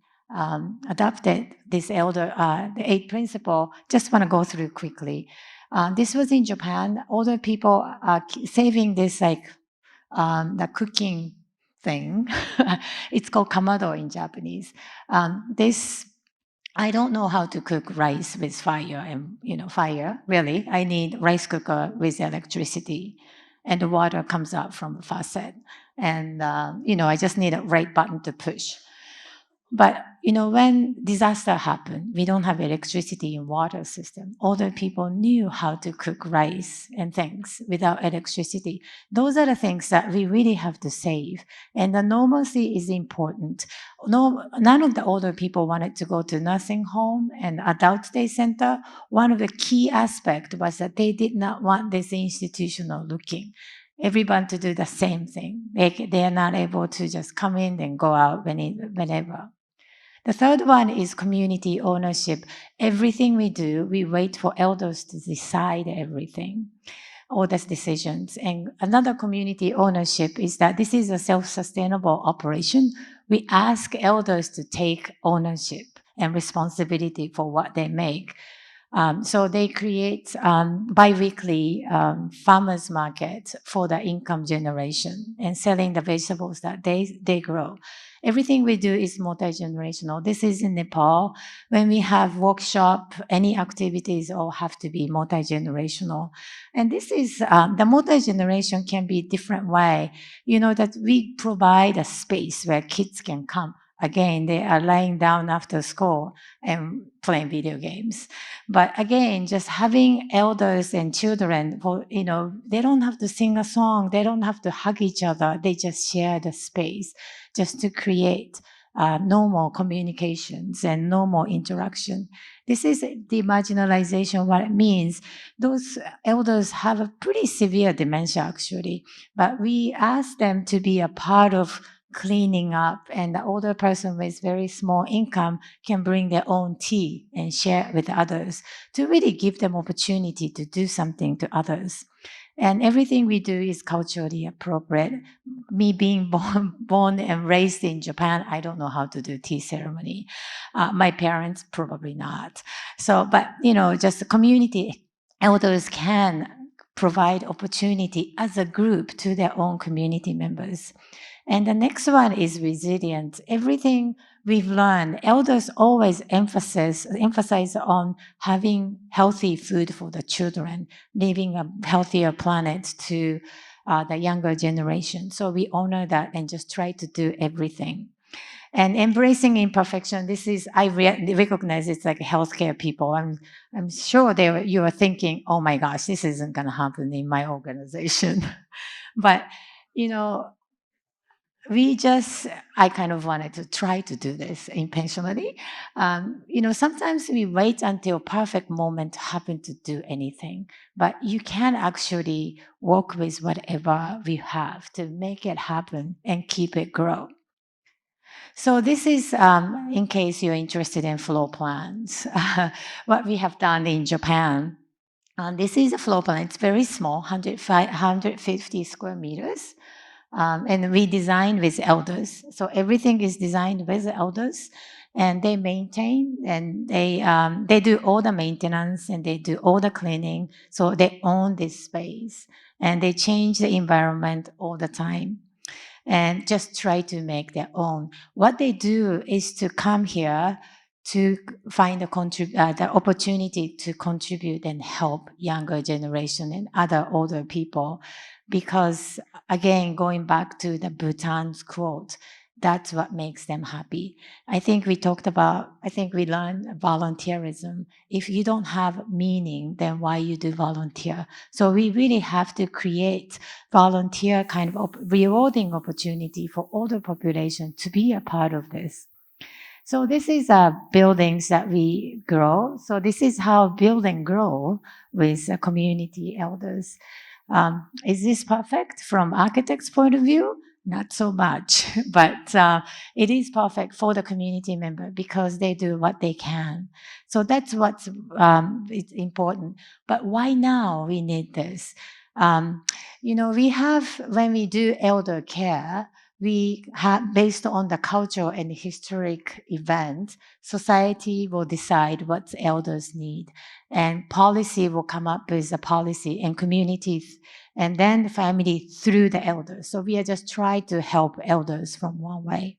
adopted this the 8 principle. Just want to go through quickly. This was in Japan. Older people are saving this the cooking thing. It's called kamado in Japanese. I don't know how to cook rice with fire and fire. Really, I need rice cooker with electricity, and the water comes out from the faucet, and I just need a right button to push. But when disaster happened, we don't have electricity and water system. Older people knew how to cook rice and things without electricity. Those are the things that we really have to save. And the normalcy is important. No, none of the older people wanted to go to nursing home and adult day center. One of the key aspects was that they did not want this institutional looking. Everyone to do the same thing. They are not able to just come in and go out whenever. The third one is community ownership. Everything we do, we wait for elders to decide everything, all those decisions. And another community ownership is that this is a self-sustainable operation. We ask elders to take ownership and responsibility for what they make. So they create bi-weekly farmers market for the income generation and selling the vegetables that they grow. Everything we do is multi-generational. This is in Nepal. When we have workshop, any activities all have to be multi-generational. And this is, the multi-generation can be different way, that we provide a space where kids can come. Again, they are lying down after school and playing video games. But again, just having elders and children, they don't have to sing a song. They don't have to hug each other. They just share the space just to create normal communications and normal interaction. This is demarginalization, what it means. Those elders have a pretty severe dementia, actually. But we ask them to be a part of cleaning up, and the older person with very small income can bring their own tea and share with others to really give them opportunity to do something to others. And everything we do is culturally appropriate. Me being born and raised in Japan, I don't know how to do tea ceremony. My parents, probably not. So, but, just the community elders can provide opportunity as a group to their own community members. And the next one is resilience. Everything we've learned, elders always emphasize on having healthy food for the children, leaving a healthier planet to the younger generation. So we honor that and just try to do everything. And embracing imperfection, this is, I recognize it's like healthcare people. I'm sure you are thinking, oh my gosh, this isn't going to happen in my organization. But, I kind of wanted to try to do this intentionally. Sometimes we wait until perfect moment to happen to do anything, but you can actually work with whatever we have to make it happen and keep it grow. So this is, in case you're interested in floor plans, what we have done in Japan. This is a floor plan. It's very small, 150 square meters. And we design with elders. So everything is designed with the elders, and they maintain, and they do all the maintenance, and they do all the cleaning. So they own this space, and they change the environment all the time, and just try to make their own. What they do is to come here to find the opportunity to contribute and help younger generation and other older people. Because again, going back to the Bhutan's quote, that's what makes them happy. I think we learned volunteerism. If you don't have meaning, then why you do volunteer? So we really have to create volunteer kind of rewarding opportunity for older population to be a part of this. So this is buildings that we grow. So this is how building grow with community elders. Is this perfect from architect's point of view? Not so much, but it is perfect for the community member because they do what they can. So that's what's it's important. But why now we need this? We have, when we do elder care, we have, based on the cultural and historic event, society will decide what elders need, and policy will come up with a policy, and communities, and then the family through the elders. So we are just trying to help elders from one way.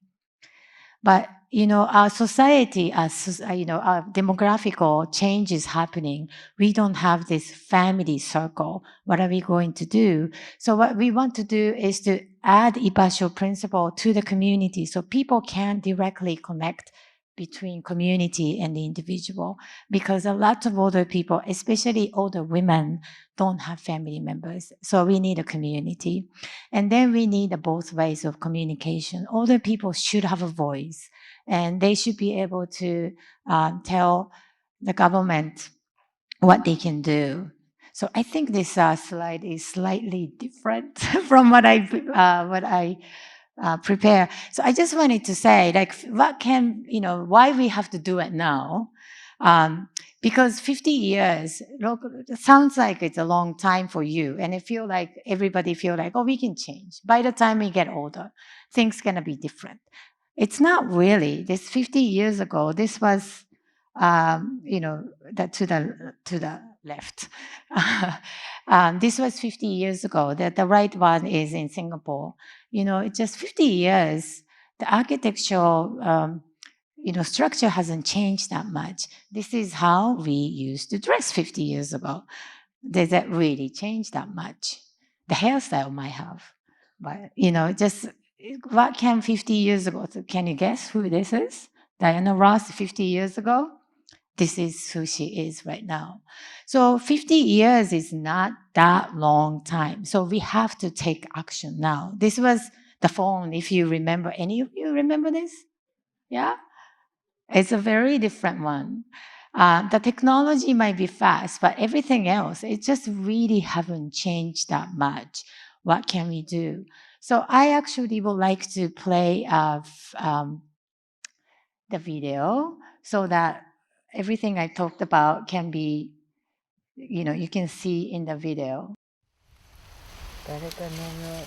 But our society, our demographical change is happening. We don't have this family circle. What are we going to do? So what we want to do is to add Ibasho principle to the community so people can directly connect between community and the individual, because a lot of older people, especially older women, don't have family members. So we need a community. And then we need both ways of communication. Older people should have a voice, and they should be able to tell the government what they can do. So I think this slide is slightly different from what I prepare. So I just wanted to say, like, what can, why we have to do it now? Because 50 years, look, it sounds like it's a long time for you. And I feel like everybody feel like, oh, we can change. By the time we get older, things gonna be different. It's not really. This 50 years ago, this was, to the left. This was 50 years ago. The right one is in Singapore. It's just 50 years. The architectural, structure hasn't changed that much. This is how we used to dress 50 years ago. Does that really change that much? The hairstyle might have, but just what came 50 years ago? So can you guess who this is? Diana Ross 50 years ago? This is who she is right now. So 50 years is not that long time. So we have to take action now. This was the phone, if you remember. Any of you remember this? Yeah? It's a very different one. The technology might be fast, but everything else, it just really haven't changed that much. What can we do? So I actually would like to play the video so that everything I talked about can be, you can see in the video. 誰か農業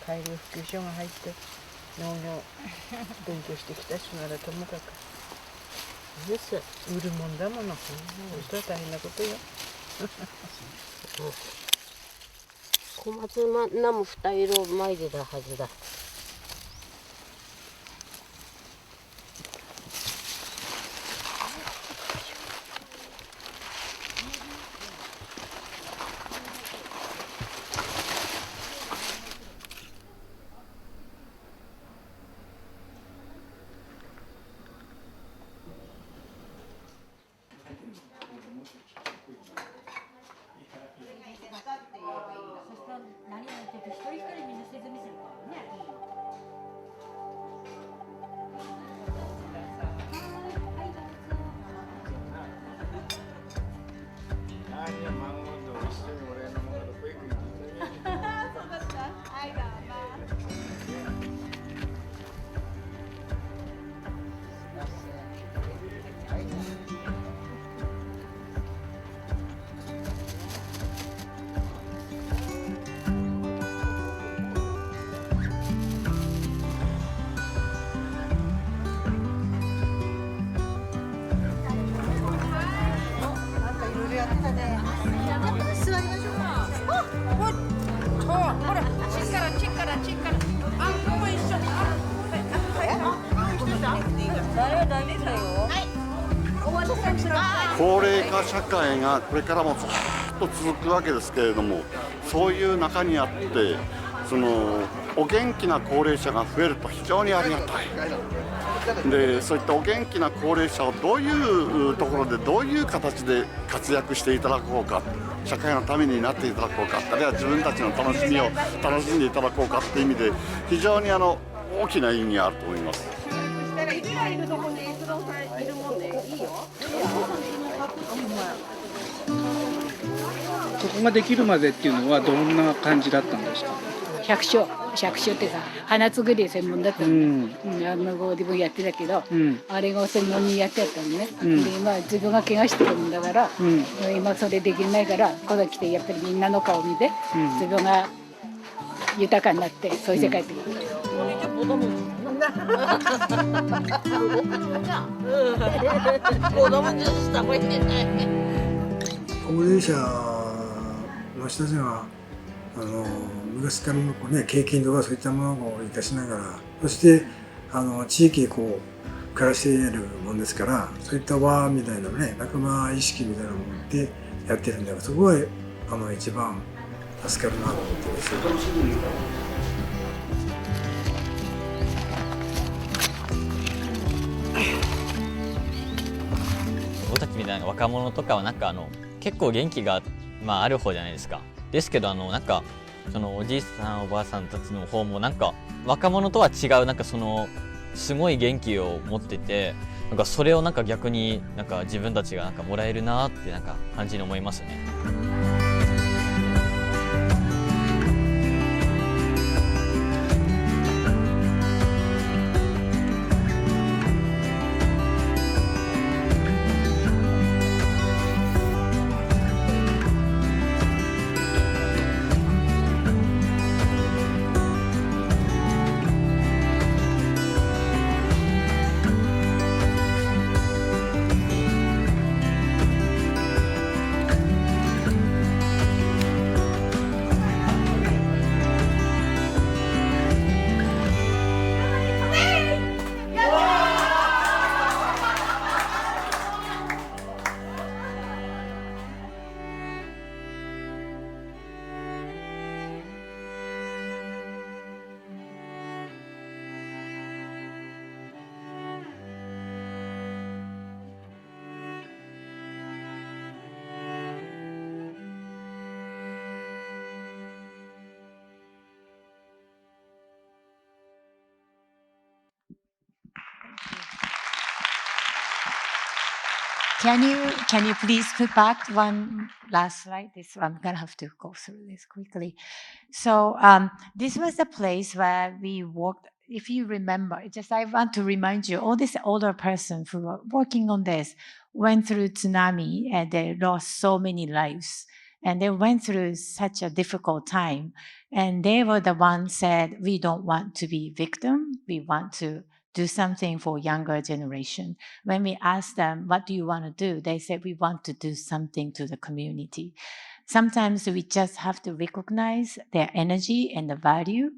改良普及所が入って農業勉強してきた人ならともかくです売るもんだもの。そうしたら大変なことよ。小松菜も2色まいてたはずだ。高齢化社会がこれからもずっと続くわけですけれども、そういう中にあってお元気な高齢者が増えると非常にありがたい。でそういったお元気な高齢者をどういうところでどういう形で活躍していただこうか、社会のためになっていただこうか、あるいは自分たちの楽しみを楽しんでいただこうかという意味で非常に大きな意味があると思います。そこができるまでっていうのはどんな感じだったんですか？百姓っていうか花作り専門だったんで、向こうでもやってたけど、あれが専門にやってやったのね、で今自分が怪我してるんだから、今それできないからここ来てやっぱりみんなの顔見て、自分が豊かになってそういう世界で。高齢者の人たちは昔からの経験とかそういったものを生かしながら、そして地域で暮らしているもんですから、そういった輪みたいな仲間意識みたいなものでやってるんだから、そこは一番助かるなと思ってます。僕たちみたいな若者とかはなんか結構元気が、ある方じゃないですか。ですけどなんかそのおじいさんおばあさんたちの方もなんか若者とは違うなんかそのすごい元気を持ってて、なんかそれをなんか逆になんか自分たちがなんかもらえるなってなんか感じに思いますね。Can you please put back one last slide? This I'm gonna have to go through this quickly. So this was the place where we worked. If you remember, just I want to remind you, all these older persons who were working on this went through tsunami and they lost so many lives. And they went through such a difficult time. And they were the ones said, we don't want to be victim. We want to do something for younger generation. When we asked them, what do you want to do? They said, we want to do something to the community. Sometimes we just have to recognize their energy and the value.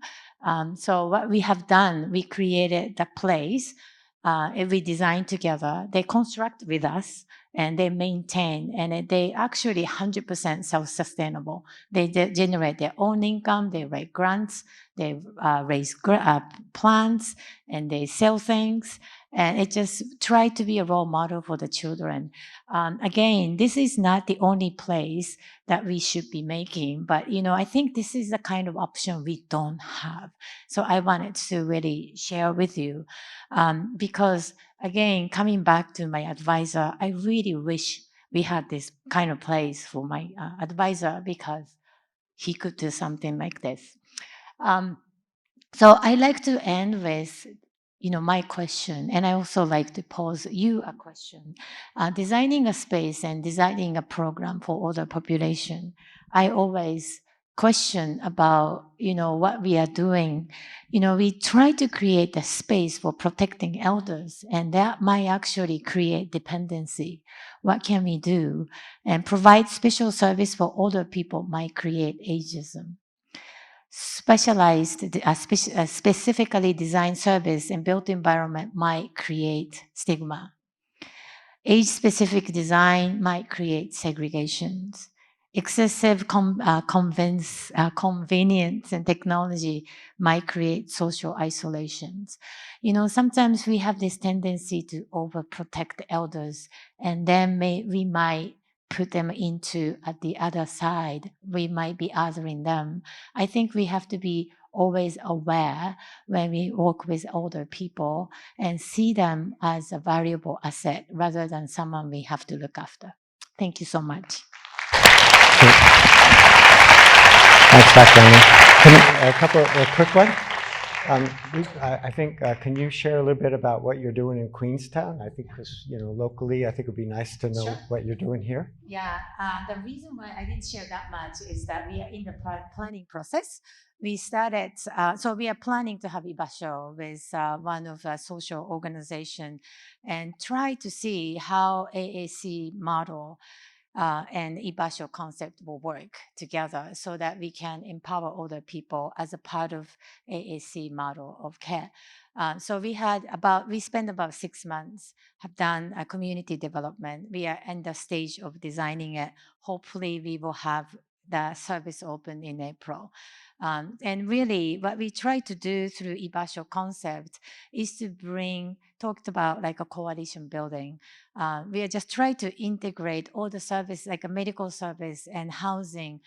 So what we have done, we created the place. We design together. They construct with us and they maintain, and they actually 100% self-sustainable. They generate their own income. They write grants. They raise plants, and they sell things. And it just try to be a role model for the children. Again, this is not the only place that we should be making, but I think this is the kind of option we don't have. So I wanted to really share with you, because again, coming back to my advisor, I really wish we had this kind of place for my advisor, because he could do something like this. So I like to end with my question, and I also like to pose you a question. Designing a space and designing a program for older population, I always question about what we are doing. We try to create a space for protecting elders, and that might actually create dependency. What can we do? And provide special service for older people might create ageism. Specialized, specifically designed service and built environment might create stigma. Age-specific design might create segregations. Excessive convenience and technology might create social isolations. Sometimes we have this tendency to overprotect the elders, and then we might put them into at the other side. We might be othering them. I think we have to be always aware when we work with older people and see them as a valuable asset rather than someone we have to look after. Thank you so much. Thanks, Dr. Anna. A couple of quick ones. I think, can you share a little bit about what you're doing in Queenstown? I think because, locally, I think it would be nice to know what you're doing here. Yeah, the reason why I didn't share that much is that we are in the planning process. We started, so we are planning to have Ibasho with one of the social organization and try to see how AAC model and Ibasho concept will work together so that we can empower older people as a part of AAC model of care. So we spent about 6 months, have done a community development. We are in the stage of designing it. Hopefully we will have the service opened in April. And really, what we try to do through Ibasho concept is to talked about like a coalition building. We are just trying to integrate all the service, like a medical service and housing.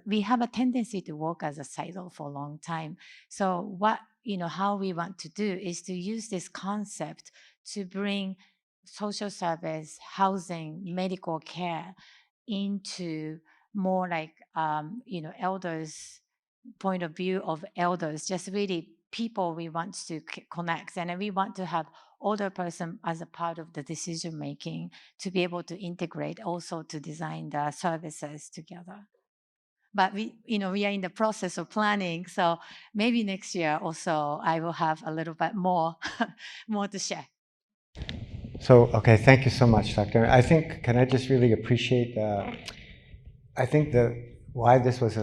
We have a tendency to work as a silo for a long time. So how we want to do is to use this concept to bring social service, housing, medical care into more like, elders' point of view of elders, just really people we want to connect. And we want to have older person as a part of the decision making to be able to integrate also to design the services together. But we are in the process of planning. So maybe next year also I will have a little bit more, more to share. So, okay, thank you so much, Doctor. I think, can I just really appreciate, I think why this was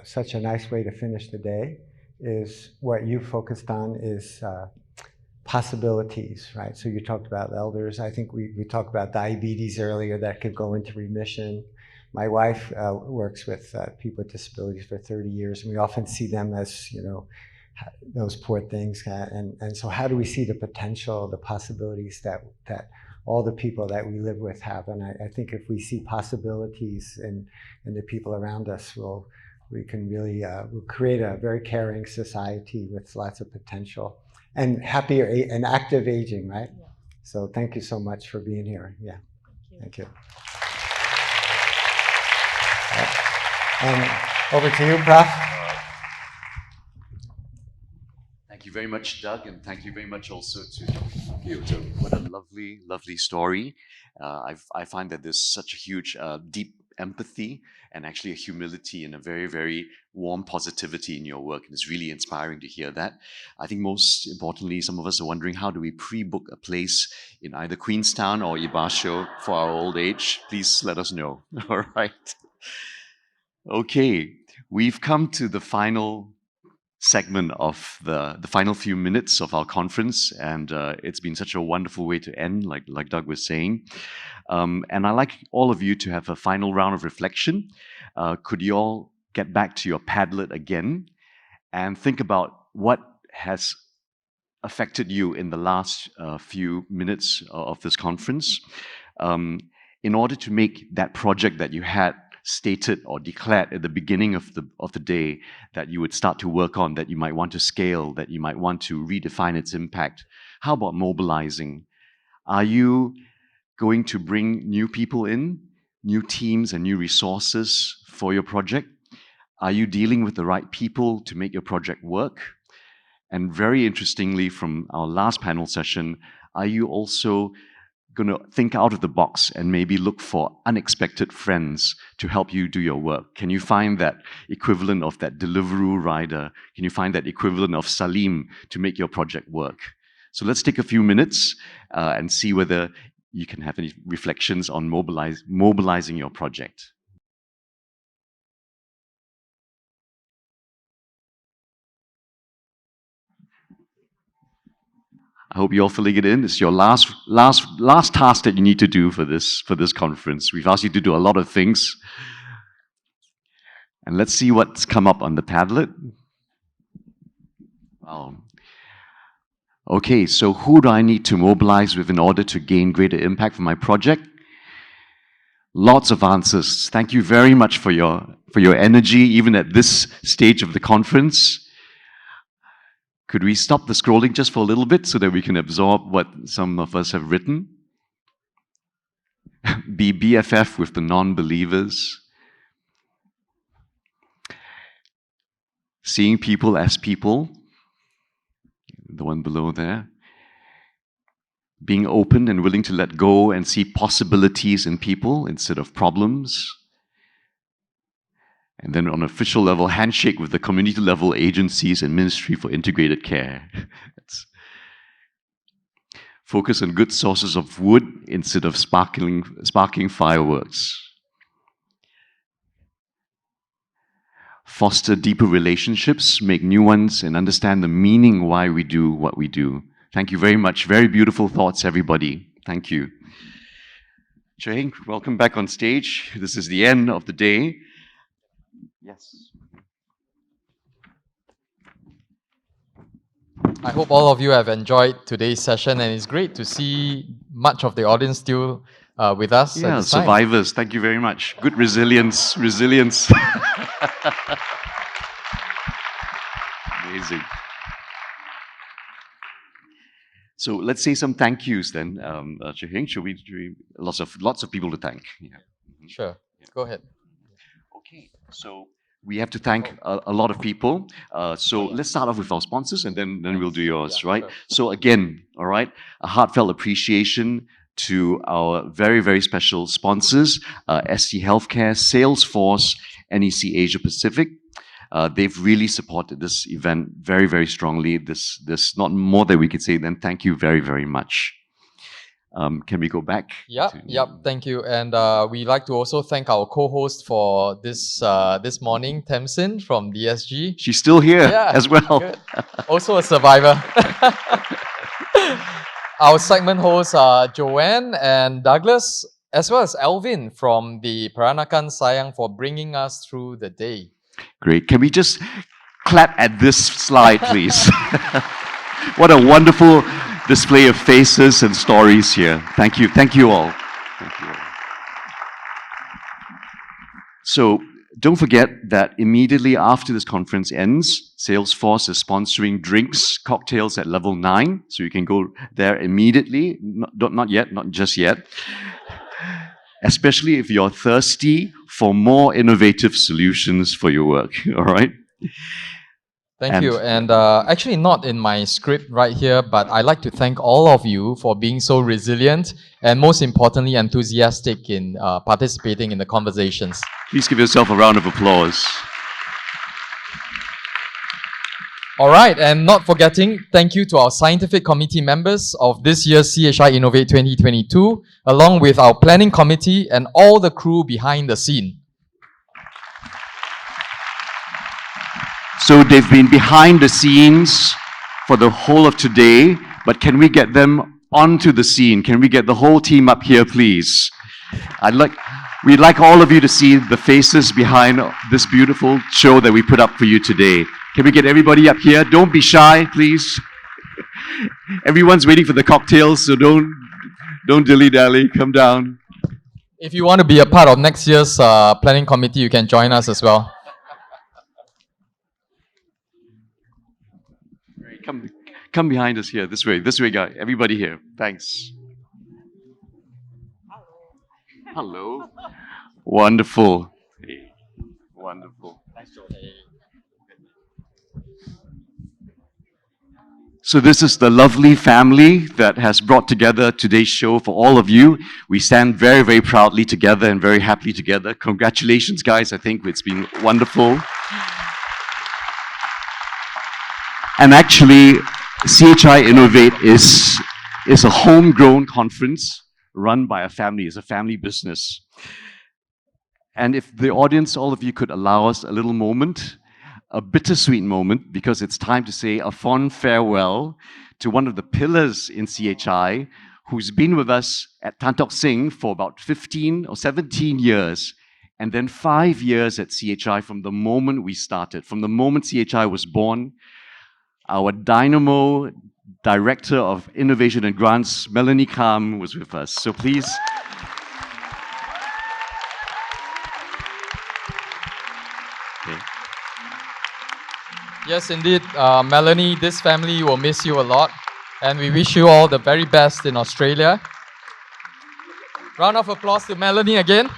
such a nice way to finish the day is what you focused on is possibilities, right? So you talked about elders. I think we talked about diabetes earlier that could go into remission. My wife works with people with disabilities for 30 years, and we often see them as, those poor things. And so how do we see the potential, the possibilities that all the people that we live with have? And I think if we see possibilities in the people around us, we can really we'll create a very caring society with lots of potential and happier and active aging, right? Yeah. So thank you so much for being here. Yeah, thank you. And over to you, Prof. Thank you very much, Doug, and thank you very much also to Kyoto. What a lovely, lovely story. I find that there's such a huge, deep empathy and actually a humility and a very, very warm positivity in your work. And it's really inspiring to hear that. I think most importantly, some of us are wondering, how do we pre-book a place in either Queenstown or Ibasho for our old age? Please let us know. All right. Okay, we've come to the final segment of the final few minutes of our conference, and it's been such a wonderful way to end, like Doug was saying. And I'd like all of you to have a final round of reflection. Could you all get back to your Padlet again and think about what has affected you in the last few minutes of this conference, in order to make that project that you had stated or declared at the beginning of the day that you would start to work on, that you might want to scale, that you might want to redefine its impact. How about mobilizing? Are you going to bring new people in, new teams and new resources for your project? Are you dealing with the right people to make your project work? And very interestingly, from our last panel session, are you also going to think out of the box and maybe look for unexpected friends to help you do your work? Can you find that equivalent of that Deliveroo rider? Can you find that equivalent of Salim to make your project work? So let's take a few minutes and see whether you can have any reflections on mobilizing your project. I hope you're all filling it in. It's your last task that you need to do for this conference. We've asked you to do a lot of things. And let's see what's come up on the Padlet. Wow. Okay, so who do I need to mobilize with in order to gain greater impact for my project? Lots of answers. Thank you very much for your energy, even at this stage of the conference. Could we stop the scrolling just for a little bit so that we can absorb what some of us have written? Be BFF with the non-believers. Seeing people as people. The one below there. Being open and willing to let go and see possibilities in people instead of problems. And then on official level, handshake with the community level agencies and Ministry for Integrated Care. Focus on good sources of wood instead of sparking fireworks. Foster deeper relationships, make new ones, and understand the meaning why we do what we do. Thank you very much. Very beautiful thoughts, everybody. Thank you. Cheng, welcome back on stage. This is the end of the day. Yes. I hope all of you have enjoyed today's session, and it's great to see much of the audience still with us at Yeah, this time. survivors. Thank you very much. Good resilience. Resilience. Amazing. So let's say some thank yous then, Chih-Hing. Should we lots of people to thank? Yeah. Sure. Go ahead. Okay. So we have to thank a lot of people. So let's start off with our sponsors, and then we'll do yours, right? sure. So again, all right, a heartfelt appreciation to our very, very special sponsors, ST Healthcare, Salesforce, NEC Asia Pacific. They've really supported this event very, very strongly. There's not more that we could say than thank you very, very much. Can we go back? Yep, thank you. And we'd like to also thank our co-host for this this morning, Tamsin from DSG. She's still here as well. Good. Also a survivor. Our segment hosts are Joanne and Douglas, as well as Alvin from the Peranakan Sayang for bringing us through the day. Great. Can we just clap at this slide, please? What a wonderful display of faces and stories here. Thank you. Thank you all. Thank you all. So don't forget that immediately after this conference ends, Salesforce is sponsoring drinks, cocktails at level 9. So you can go there immediately. Not yet, not just yet. Especially if you're thirsty for more innovative solutions for your work. All right? Thank you. And actually not in my script right here, but I'd like to thank all of you for being so resilient and most importantly enthusiastic in participating in the conversations. Please give yourself a round of applause. All right, and not forgetting, thank you to our scientific committee members of this year's CHI Innovate 2022, along with our planning committee and all the crew behind the scene. So they've been behind the scenes for the whole of today, but can we get them onto the scene? Can we get the whole team up here, please? We'd like all of you to see the faces behind this beautiful show that we put up for you today. Can we get everybody up here? Don't be shy, please. Everyone's waiting for the cocktails, so don't dilly-dally. Come down. If you want to be a part of next year's planning committee, you can join us as well. Come behind us here. This way, guy. Everybody here. Thanks. Hello. Wonderful. Hey. Wonderful. So this is the lovely family that has brought together today's show for all of you. We stand very, very proudly together and very happily together. Congratulations, guys. I think it's been wonderful. And actually, CHI Innovate is a homegrown conference run by a family. It's a family business. And if the audience, all of you could allow us a little moment, a bittersweet moment, because it's time to say a fond farewell to one of the pillars in CHI who's been with us at Tan Tock Seng for about 15 or 17 years, and then 5 years at CHI from the moment we started, from the moment CHI was born. Our dynamo director of innovation and grants, Melanie Kam, was with us. So please. Okay. Yes, indeed. Melanie, this family will miss you a lot. And we wish you all the very best in Australia. Round of applause to Melanie again.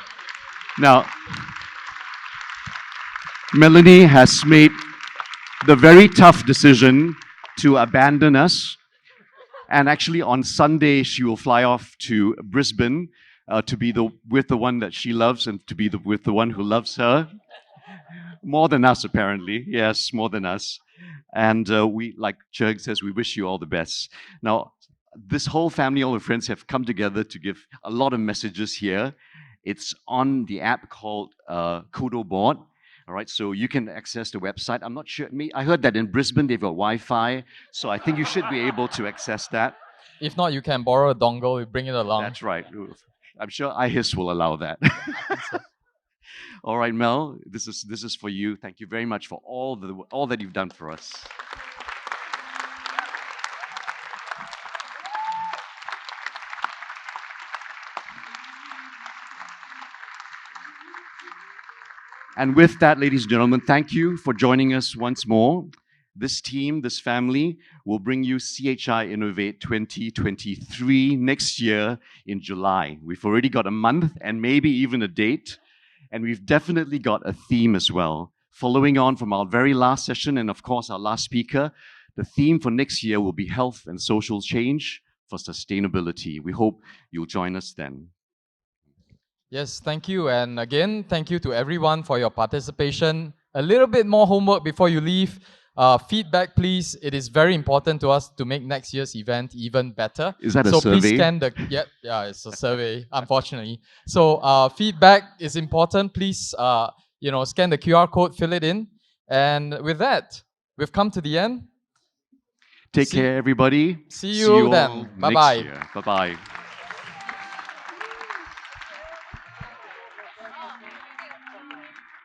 Now, Melanie has made the very tough decision to abandon us. And actually on Sunday, she will fly off to Brisbane to be with the one that she loves and to be with the one who loves her. More than us, apparently. Yes, more than us. And we, like Churg says, we wish you all the best. Now, this whole family, all the friends have come together to give a lot of messages here. It's on the app called Kudo Board. All right, so you can access the website. I'm not sure. I heard that in Brisbane they've got Wi-Fi, so I think you should be able to access that. If not, you can borrow a dongle, you bring it along. That's right. I'm sure IHIS will allow that. All right, Mel, this is for you. Thank you very much for all that you've done for us. And with that, ladies and gentlemen, thank you for joining us once more. This team, this family, will bring you CHI Innovate 2023 next year in July. We've already got a month and maybe even a date, and we've definitely got a theme as well. Following on from our very last session and of course our last speaker, the theme for next year will be health and social change for sustainability. We hope you'll join us then. Yes, thank you. And again, thank you to everyone for your participation. A little bit more homework before you leave. Feedback, please. It is very important to us to make next year's event even better. Is that a so survey? Please scan the... Yeah, it's a survey, unfortunately. So feedback is important. Please, scan the QR code, fill it in. And with that, we've come to the end. Take care, everybody. See you then. Bye-bye. Bye-bye.